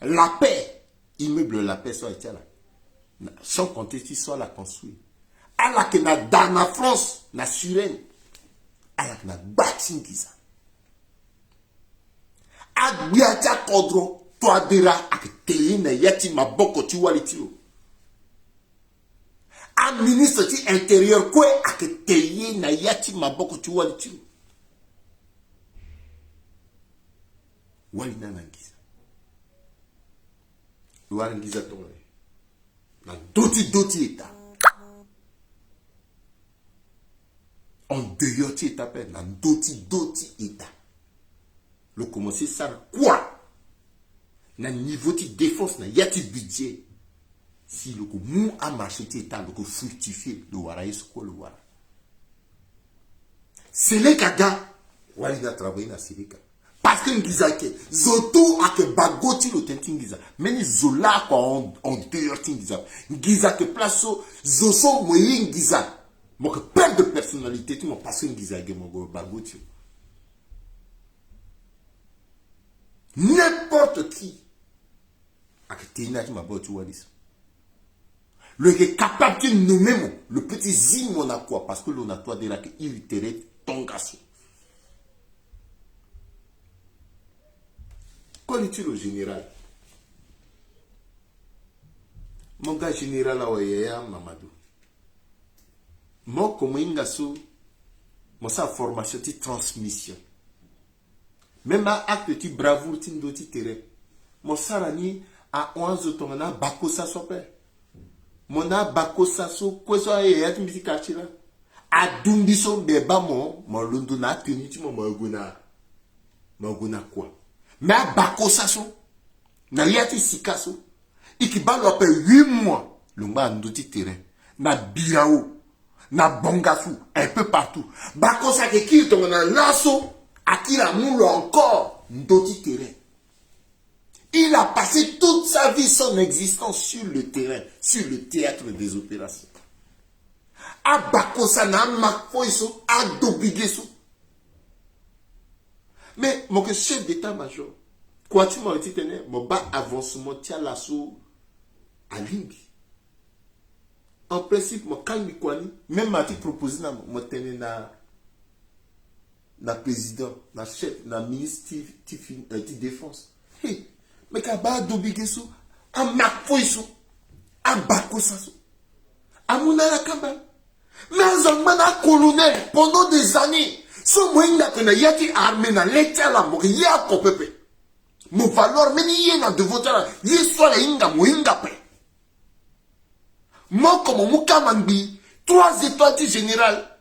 La paix. Immeuble la paix soit été là. Sans compter si soit la construit. À la que na dans la France, na Suren. À la que na bâti ça. À biatia kodro. Toi dira à que teye na yati maboko tu walitio. A ministre ti intérieur quoi a que teye na yati maboko tu wali tu wali na ngiza wali ngiza to na doti état en dehors ti état pe na doti état le commencer ça quoi na niveau ti défense na yati budget. Si le mou a marché, t'état, le fructifié, le wara est quoi le wara. C'est les gaga, wali na travailler na Sirika. Parce que ngizake, zoto a que bagoti le tenti ngiza. Mais ni zola quoi en dehors ngiza. Ngizake place zoso moyen ngiza. Moi que perte de personnalité, tu m'as passé ngizake mon bagoti. N'importe qui a que t'éna qui m'a bottu walis. Le qui est capable de nommer le petit zine on a quoi parce que l'on a toi déjà qui illitéré ton garçon. Connais-tu le général? Mon gars général là Mamadou. Moi comme ingasso moi sa formation de transmission. Même à acte de bravoure tin doti terrain. Mon sarani à 11 tongana bako sa sope. Mona bako saso kweso aye yati miti kachira adumbiso beba mo lundu na tuni ti mo maguna kwa na bako saso na yati sikaso ikibalo pe 8 mois lumba nduti terrain na birao na bongafu un peu partout bako sa ke ki to na lasso akira mulo encore nduti terrain. Il a passé toute sa vie, son existence sur le terrain, sur le théâtre des opérations. A Bakosana, Makfoiso, a Dobigeso. Mais mon chef d'état-major, Quoi tu m'as dit, mon bas avancement, tiens l'assaut à Limbi. En principe, mon calme, même ma petite proposition, mon tenais na président, na chef, na ministre de défense. Hey, mais qu'à bas d'obliger à Makfoiso, à Bakosaso, à Mounara Kamba. Mais un colonel pendant des années. Ce moyen que na yaki armé na l'état la mort ya kopepe. Mon valeur meni yena de votre yi soit la inga moinga pe. Moi comme Moukamangbi, 3 étoiles du général.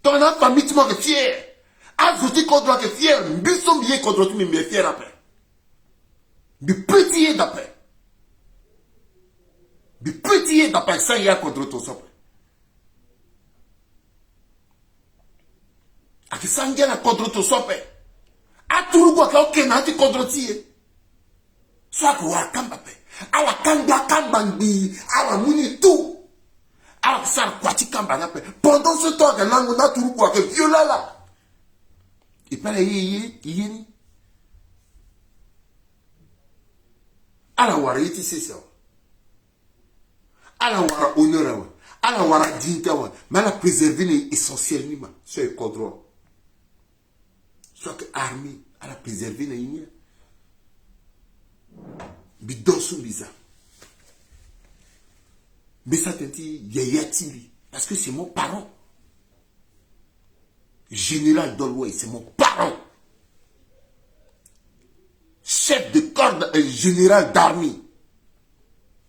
Ton famille tu m'as fier. Ajouti contre que fier, bissom bien contre tu me fier après. De petit d'après. De petit d'après ça y a contre ton sopre. Ati sangia na contre ton sopre. A tout quoi ka okenati contre tie. Soit que wa kamba pe. Ala kamba kambangbi, ala muni tout. Ala sar kwati kamba na pe. Pendant ce temps que langue na tout quoi que viola là. Et pas la yéni. Ala wara yiti c'est ça. Ala wara honneur wa. Ala wara dignité wa. Mais la préserver essentiel ni ma. C'est le contrôle. Soit que armée, ala préserver na yini. Bidosu biza. Mais ça t'inti yayatili. Parce que c'est mon parent. Général Dolway, c'est mon parent. Chef de corps général d'armée.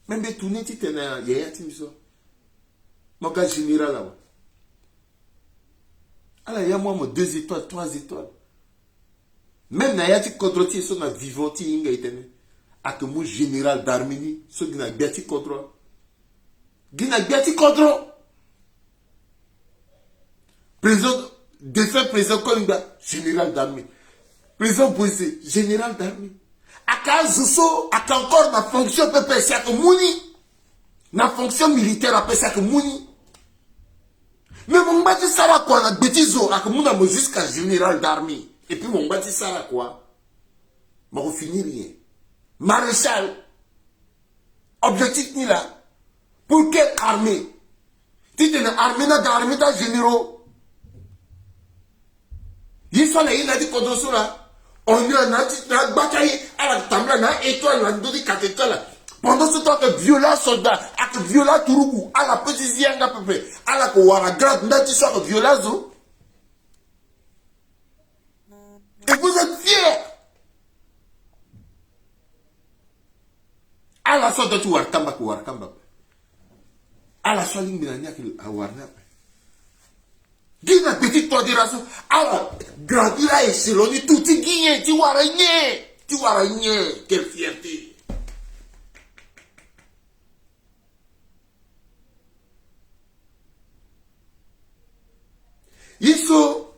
Même de tourner, tu t'es là, yayatili ça. Mon gars général là. Alors, il y a moi, 2 étoiles, 3 étoiles. Même Nayati Kodroti, son vivanti, inga itene. A que mon général d'Arménie, ce qui n'a biati Kodro. Gina biati Kodro. Président, défunt président Kolinga, général d'armée. Président Boise, général d'armée. Aka Zousso, aka encore ma fonction PP, c'est que Mouni. Na fonction militaire après c'est que Mouni. Mais mon bâti ça va quoi, na bêtiso, aka Mouna mo jusqu'à général d'armée. Et puis mon bâti ça va quoi? Mais on finit rien. Maréchal. Objectif ni là. Pour quelle armée? Tu es une armée d'armée de généraux. Il faut aller là, on est en bataille à la table, na étoile, la dodi 4 étoiles. Pendant ce temps que viola soldat, avec viola Tourougou, à la petite zianga peuple, à la Kouara grade, nati soit viola zo. Et vous êtes fiers. À la sorte de tout Warkamba Kouarkamba. À la soirée, il y a Warna. Dis la petite toi de raison. Alors, grandir à échelonner tout, tu guignes, tu vois rien. Tu vois rien. Quelle fierté. Il faut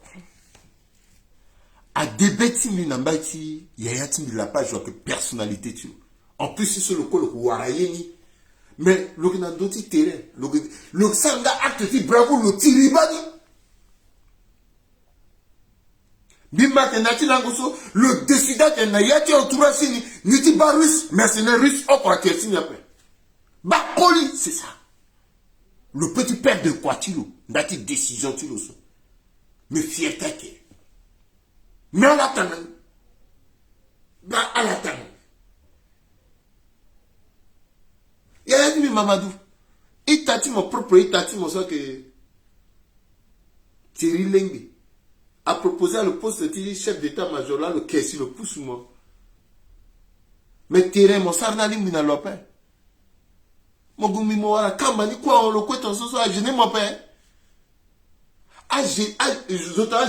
à débattre minambati, il y a la page que personnalité tu. En plus, c'est le col Warayeni. Mais le Gnandoti terrain, le Sanga acte dit bravo, le Tiribani. Bimba Tenati Langoso, le décidant que Nayati Entourasini, Niti Barus, mercenaire russe, au Kwakelsini après. Bakoli, c'est ça. Le petit père de Kwatilo, Nati décision Tilo. Mais fierté. Mais à la tanane. Bah, à la tanane. Il y a dit Mamadou. Il t'a dit mon propre, il t'a dit mon soeur que Thierry Lengue a proposé à le poste de chef d'état-major là, le Kessi, le pousse moi. Mais Thierry, mon sarnali mina lopin. Mon goumi moara, kambani quoi, on le couette en soso, je n'ai mon père.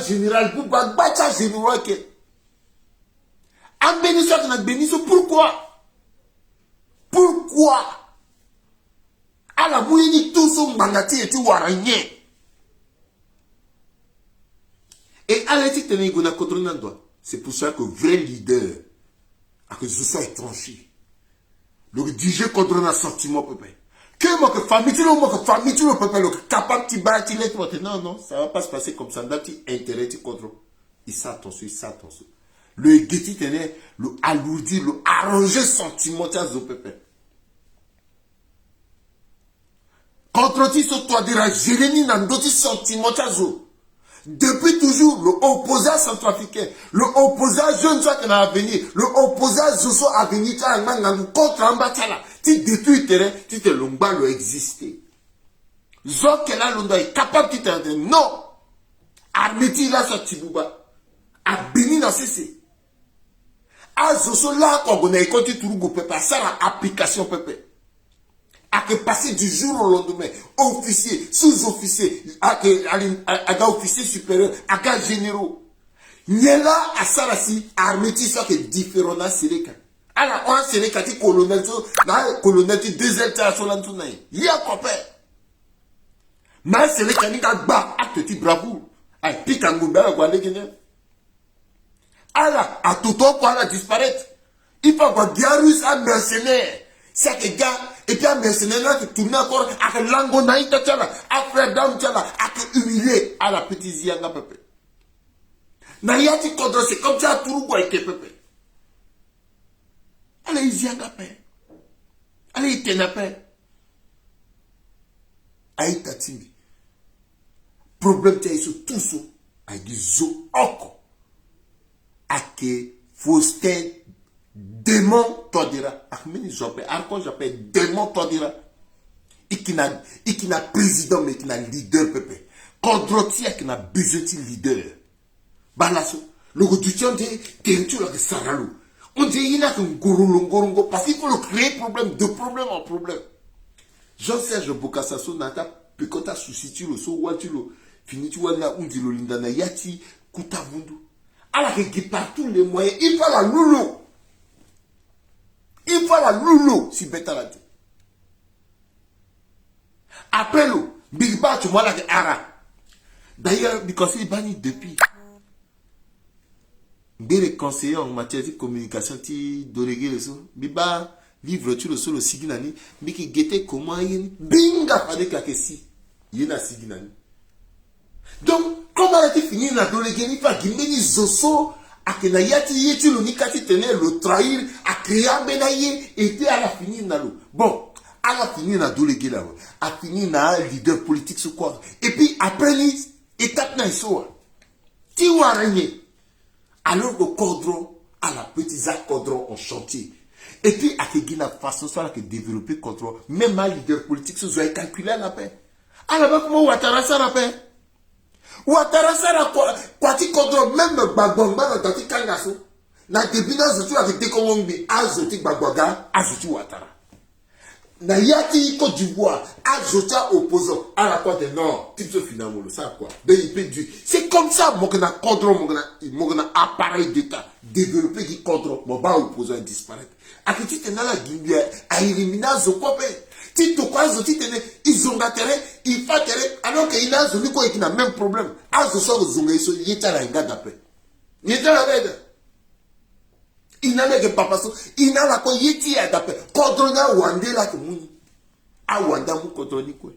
Général Bouba, Bacha général que. En bénissant, on a bénissant, pourquoi? Pourquoi? À la mouini tout son mangati et tout waragné. Et à l'éthique de l'Igona Kodronandoa, c'est pour ça que vrai leader, à que ce soit étranger, le DJ Kodrona sentiment peuple. Que moi que famille, tu le peuple, le capable de bâtir les non, non, ça va pas se passer comme ça. Dans l'intérêt, tu contrôles. Il s'attention, il s'attention. le égéti tenait, le alourdi, le arranger sentimental zo pepe. Contre ti so toi dira Jérémie Nandoti sentimental zo. Depuis toujours, le opposant centrafricain, le opposant jeune soit qui a venir, le opposant Zoso a venu, contre Ambatala, tu détruis le terrain, tu te l'ongba le exister. Zokela Londo est capable de te dire non. Armiti là sur Tibouba, a béni dans ceci. A Zoso là, quand on a écouté tout le groupe, ça la application pépé. A que passer du jour au lendemain, officier, sous-officier, à officier supérieur, à généraux. Nyela à Sarasi, armeti soit que différent dans Séléka. Alors, on a Séléka, ti colonel, colonel, ti deuxième sur l'antonaï. Y'a copain. Mais Séléka, ni ka ba, acte ti bravoure. Ay, pique en goumba, quoi, les Guinéens. Alors, à tout temps, pour aller disparaître. Il faut avoir Garus un mercenaire. C'est que gars, et puis un mercenaire là qui tourne encore avec l'ango naïta tchala, après dame tchala, avec humilié à la petite zianga pepe. Naïati contre c'est comme ça tout le monde est pepe. Allez zianga pepe. Allez tenape. Aïta timbi. Problème t'es sur tout ça. Avec des zo oko. Ake Faustin démon toi dira. Ahmed j'appelle démon toi dira. Et qui n'a président mais qui n'a leader pepe. Condrotia qui n'a besoin de leader. Balasso. Le reduction de territoire de Saralo. On dit il n'a qu'un gorongo parce qu'il faut le créer problème de problème en problème. Jean-Serge Bokassasso nata pekota suscite le so watilo fini tu wana undi lo lindana yati kutavundu. Alors que par tous les moyens, il faut la loulou. Il faut la loulou si bêta la tête. Après le Big Bang, tu vois la ara. D'ailleurs, because il banni depuis. Des conseillers en matière de communication, ti dorégé le so. Biba livre tu le so le siginani, mais qui guettait comment il binga avec la question. Il y a siginani. Donc, comment a-t-il fini na dorégé ni pas gimeni zoso a que na yati yeti le nikati tenait le trahir a créé un benaye et à la fini na lo. Bon. Elle a fini na dorégé là, a fini na leader politique sur quoi. Et puis après étape na iso. Ti waranye. Alors le cordron, à la petite cordron en chantier. Et puis, à la façon soit que développer cordron, même un leader politique, se doit calculer à la paix. À la bas, comment Ouattara ça la paix? Ouattara ça la quoi, tu cordron, même Bagwamba, dans tes kangasso. La débina, je suis avec des commandes, azoti Bagwaga, azoti Ouattara. Na yati Côte d'Ivoire, azota opposant, à la quoi de non, type de finalement, ça quoi. C'est comme ça, mon cordron, mon appareil d'État, développer qui cordron, mon bas opposant disparaître. À qui tu t'es dans la Guinée, à éliminer ce quoi, tu te crois, ils ont intérêt, ils font intérêt, alors qu'il y a celui qui a le même problème. À ce soir, ils ont il est à la gare d'après. Il est à la gare. Il n'a que papa so, il n'a la quoi yeti à d'après. Cordona wande la que mouni. A wanda mou cordoni quoi.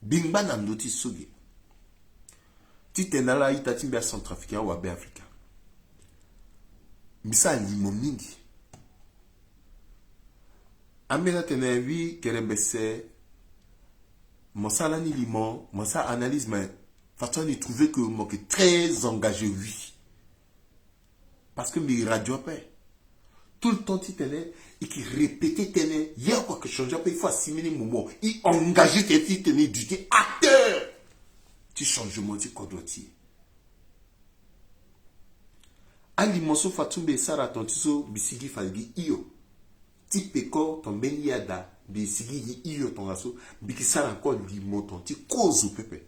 Bingba namdoti soge. Titenala itatimbe centrafricain ou abe africain. Misa limo mingi. Amena tenevi kerebese. Monsa ni limon, monsa analyse mais façon de trouver que moi que très engagé oui. Parce que mes radios tout le temps tu tenais et qui répétait tenais il y a quoi que changer il faut assimiler mon mot il engageait tes tenais du acteur tu changement tu condoti alimoso fatumbe sara tontiso bisigi falgi iyo ti peko tombeni yada bisigi iyo tongaso bikisara encore limoton ti cause pepe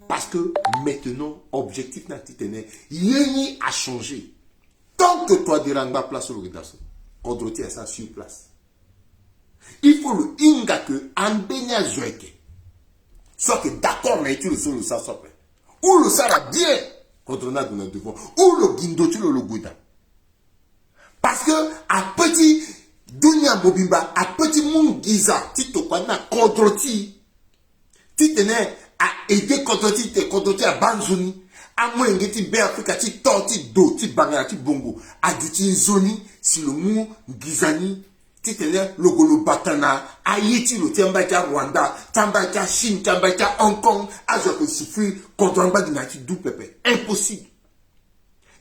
parce que maintenant objectif na ti tenais yeni a changé. Tant que toi diranga place sur le rédaction, contre est ça sur place. Il faut le inga que ambenya joike. Soit que d'accord mais tu le solo ça soit. Ou le sara bien contre na de notre devant. Ou le guindo tu le gouda. Parce que à petit dunia mobimba, à petit monde giza, ti to na contre ti tenais à aider contre ti à banzuni. Amo ngeti be Afrika ti torti do ti bangala ti bongo. Aduti nzoni si le mou gizani ti tene logolo batana ayeti lo tiamba ta Rwanda, tamba ta Chine, tamba ta Hong Kong, azo que souffrir contre un bas ti dou pepe. Impossible.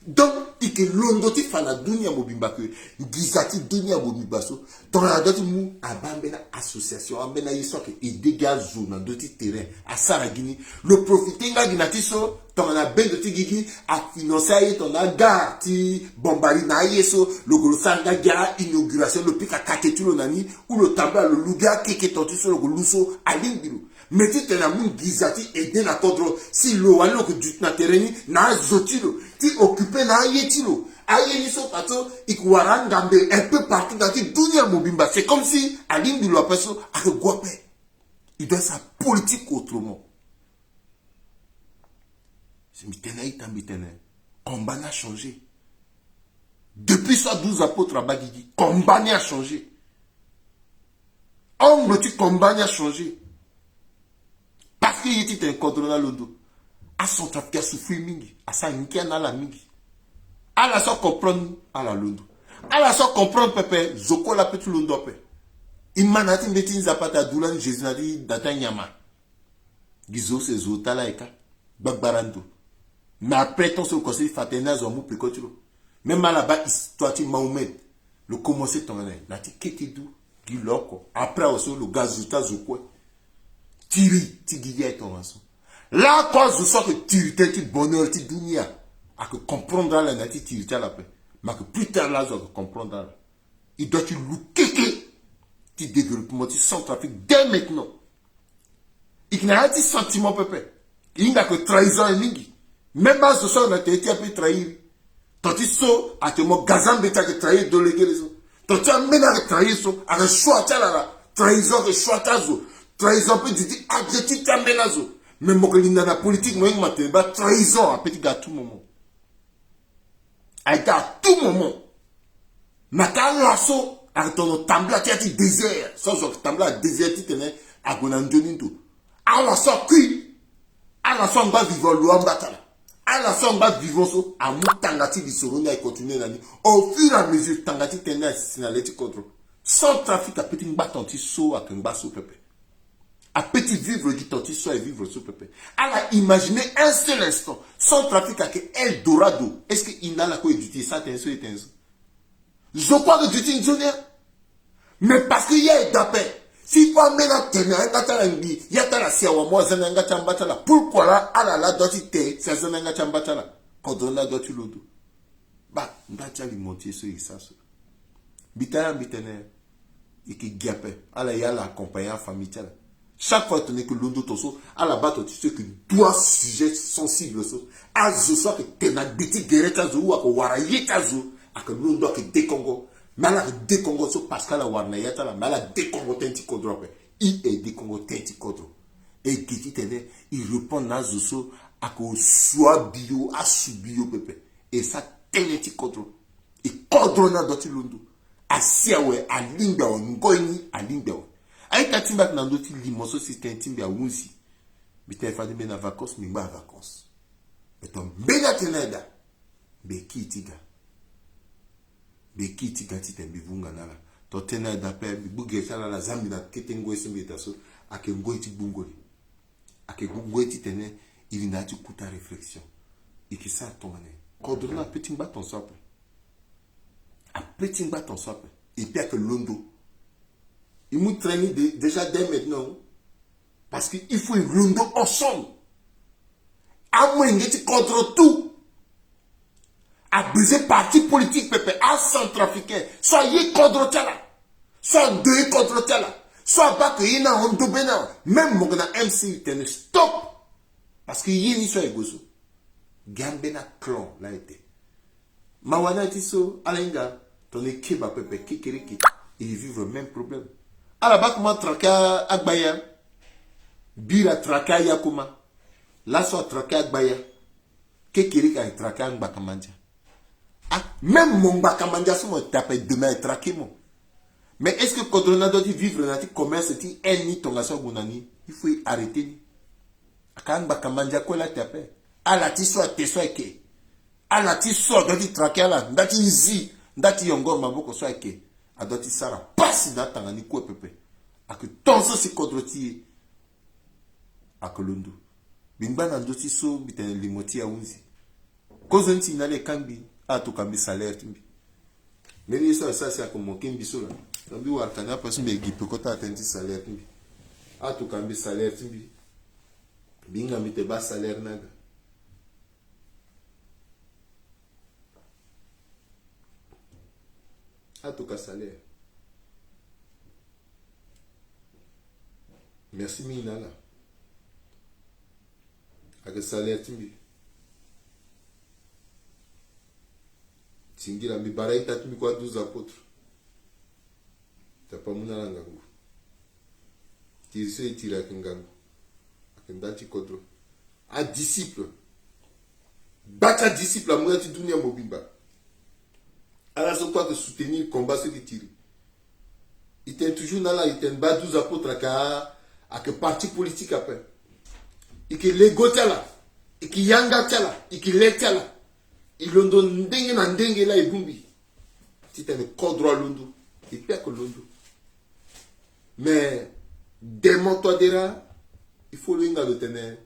Donc, il que londo ti fana dunia mobimba que gizati dunia mobimba so. Ton la doti mou abambena association ambena yiso que et dégage zone dans ti terrain à Saragini. Le profitinga ginati so ton la ben de ti gigi a financer ton la gare ti bombari na yeso le golo sanga gare inauguration le pic à kaketulo nani ou le tabla le luga keke toti so le golo so alingilu. Mais tu te l'amour gizati et de la contre si l'eau a l'eau que du na terreni na zotilo ti occupé na yetilo ayeni so pato ikuwaran gambe un peu partout dans ti dunia mobimba. C'est comme si alingi lo apeso a que guape il doit sa politique autrement. C'est mitene itambitene combat n'a changé depuis ça 12 apôtres à Bagidi. Combat n'a changé, angle tu combat n'a changé. Parce qu'il était un cadre dans le dos. À son trafic, à souffrir mingi. À sa nique, à la mingi. À la so comprendre, à la londo. À la so comprendre, pepe, zoko la petit londo, pe. Imanati metin zapata doulan, jésus n'a dit, data nyama. Gizo se zota la eka. Bagbarando. Mais après, ton se conseil fatena, zomu, pekotilo. Même là-bas, histoire, ti Mahomet. Le commencer ton année. Nati ketidou. Giloko. Après, aussi, le gaz, zota, zoko. Tiri, ti guidia et ton rançon. Là, quand je sens que tiri, ti bonheur, ti dunia, à que comprendre la nati tiri, la paix. Mais que plus tard, là, je comprendre là. Il doit te louker, ti développement, ti centrafrique, dès maintenant. Il n'a pas de sentiment, pépé. Il n'a que trahison et mingi. Même à ce soir, on a été un peu trahi. Tant il so, à te mo gazan beta que trahir de l'église. Tant tu as mené à trahir so, à le choix, trahison, le choix, trahison peut dire adjectif tambenazo mais mokelina na politique moi matin ba trahison à petit gars tout moment à tout moment na ka lasso à ton tambla ti désert sans que tambla désert ti tene à gonandonindo à la sortie à la samba vivant luambatala à la samba vivant so à mutangati di sorona et continuer nani au fur et à mesure tangati tene sinaleti contre sans trafic à petit batanti so à kemba so pepe. À petit vivre du tanti soit et vivre sous peuple. Elle a imaginé un seul instant, sans trafic à Eldorado. Est-ce qu'il n'a la quoi d'utiliser ça, t'es et t'es. Je crois que tu t'es une mais parce qu'il y a d'appel. Si vous avez la tenue, il y a la siawa, moi, zananga chambatala. Pourquoi là, à la dotité, c'est zananga chambatala. Quand on a dotu l'odo. Bah, on a déjà monté sur ça. Bitana, bitane. Et qui gape. À la yala, accompagnant famille. Chaque fois que tu l'ondo toso, à la base, tu sais que toi, sujet sensible, à ce soir que tu n'as bêti guerre kazo ou à que waraye kazo, à que l'ondo que décongo, mais à la décongo, parce qu'à la warna yata la, mais à la décongo tenti kodro, il est décongo tenti kodro. Et qui t'aide, il répond à ce soir, à que soit bio, à subio, pepe. Et ça, tenti kodro. Et kodro na doti l'ondo. À siawe, à linga, ngoini, à linga. Aïe katimba na ndoti limoso système timbi a wunsi. Bita fadi be na vacances mi ba vacances. Beton bena teneda. Be kitiga. Be kitiga ti tembi vunga nala. To teneda pe buge sala la zambi na ketengo esimbi taso ake ngoi ti bungoli. Ake ngoi ti tene il n'a tu kuta réflexion. Et qui ça tomane. Kodona petit ba ton sope. A petit ba ton sope. Et puis que londo. Il m'a traîné déjà dès maintenant. Parce qu'il faut une rondo ensemble. À moins de contre tout. À briser parti politique, pépé, à centrafricain. Soyez contre Tchala. Soit deux contre Tchala. Soit pas qu'il y a un dobena. Même mon MC, il stop. Parce qu'il y a une histoire égoso. Gambena clan, là été. Mawana tiso, alenga. Ton équipe à pépé, kikiriki. Ils vivent le même problème. À la bas, comment traka agbaya? Bira traka yakuma. La so traka agbaya. Kekiri ka traka ngbakamanja. Ah, même mon bakamanja so mo tape demain traqué mon. Mais est-ce que quand on a dû vivre dans le commerce, ti eni ton gaso gunani, il faut arrêter ni. Akang bakamanja ko la tape. ala ti so te so eke ala ti so do ti traquer ala ndati nzi ndati yongo maboko so eke adoti sara pasi na tanga ni ko pepe ak tonso si kodroti ak lundu bingba na ndoti so bitene limoti ya unzi kozo nti na le kambi to kambi salaire timbi meni so ça c'est comme kimbi so la kambi wa kana pas me gipe ko ta atenti salaire timbi to kambi salaire timbi binga mite ba salaire naga to ka salaire merci minala ak salaire timbi singira mi baraita timbi kwa 12 apôtres tapa muna na ngangu tiriso itira kingangu akendati kodro a disciple bata disciple a moya ti dunia mobimba alors c'est toi de soutenir le combat ceux qui tirent il était toujours là il était bas 12 apôtres à que parti politique après et que l'ego tala et que yanga tala et que le tala il londo ndenge na ndenge la ibumbi si t'es le corps droit londo et puis que londo mais démon-toi dera il faut le nga de tenir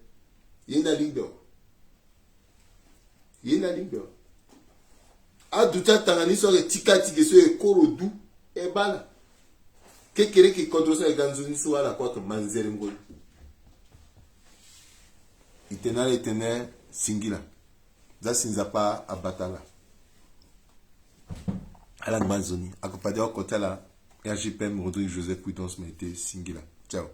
il y a une ligne d'or il y a une ligne d'or a douta tangani so ke tika tike so e koro du e bala ke kere ki kontro so e ganzuni so ala kwa to manzere ngol itena singila za sinza pa abatala ala manzoni akopade okotela RGPM Rodrigue Joseph Puitons mete singila ciao.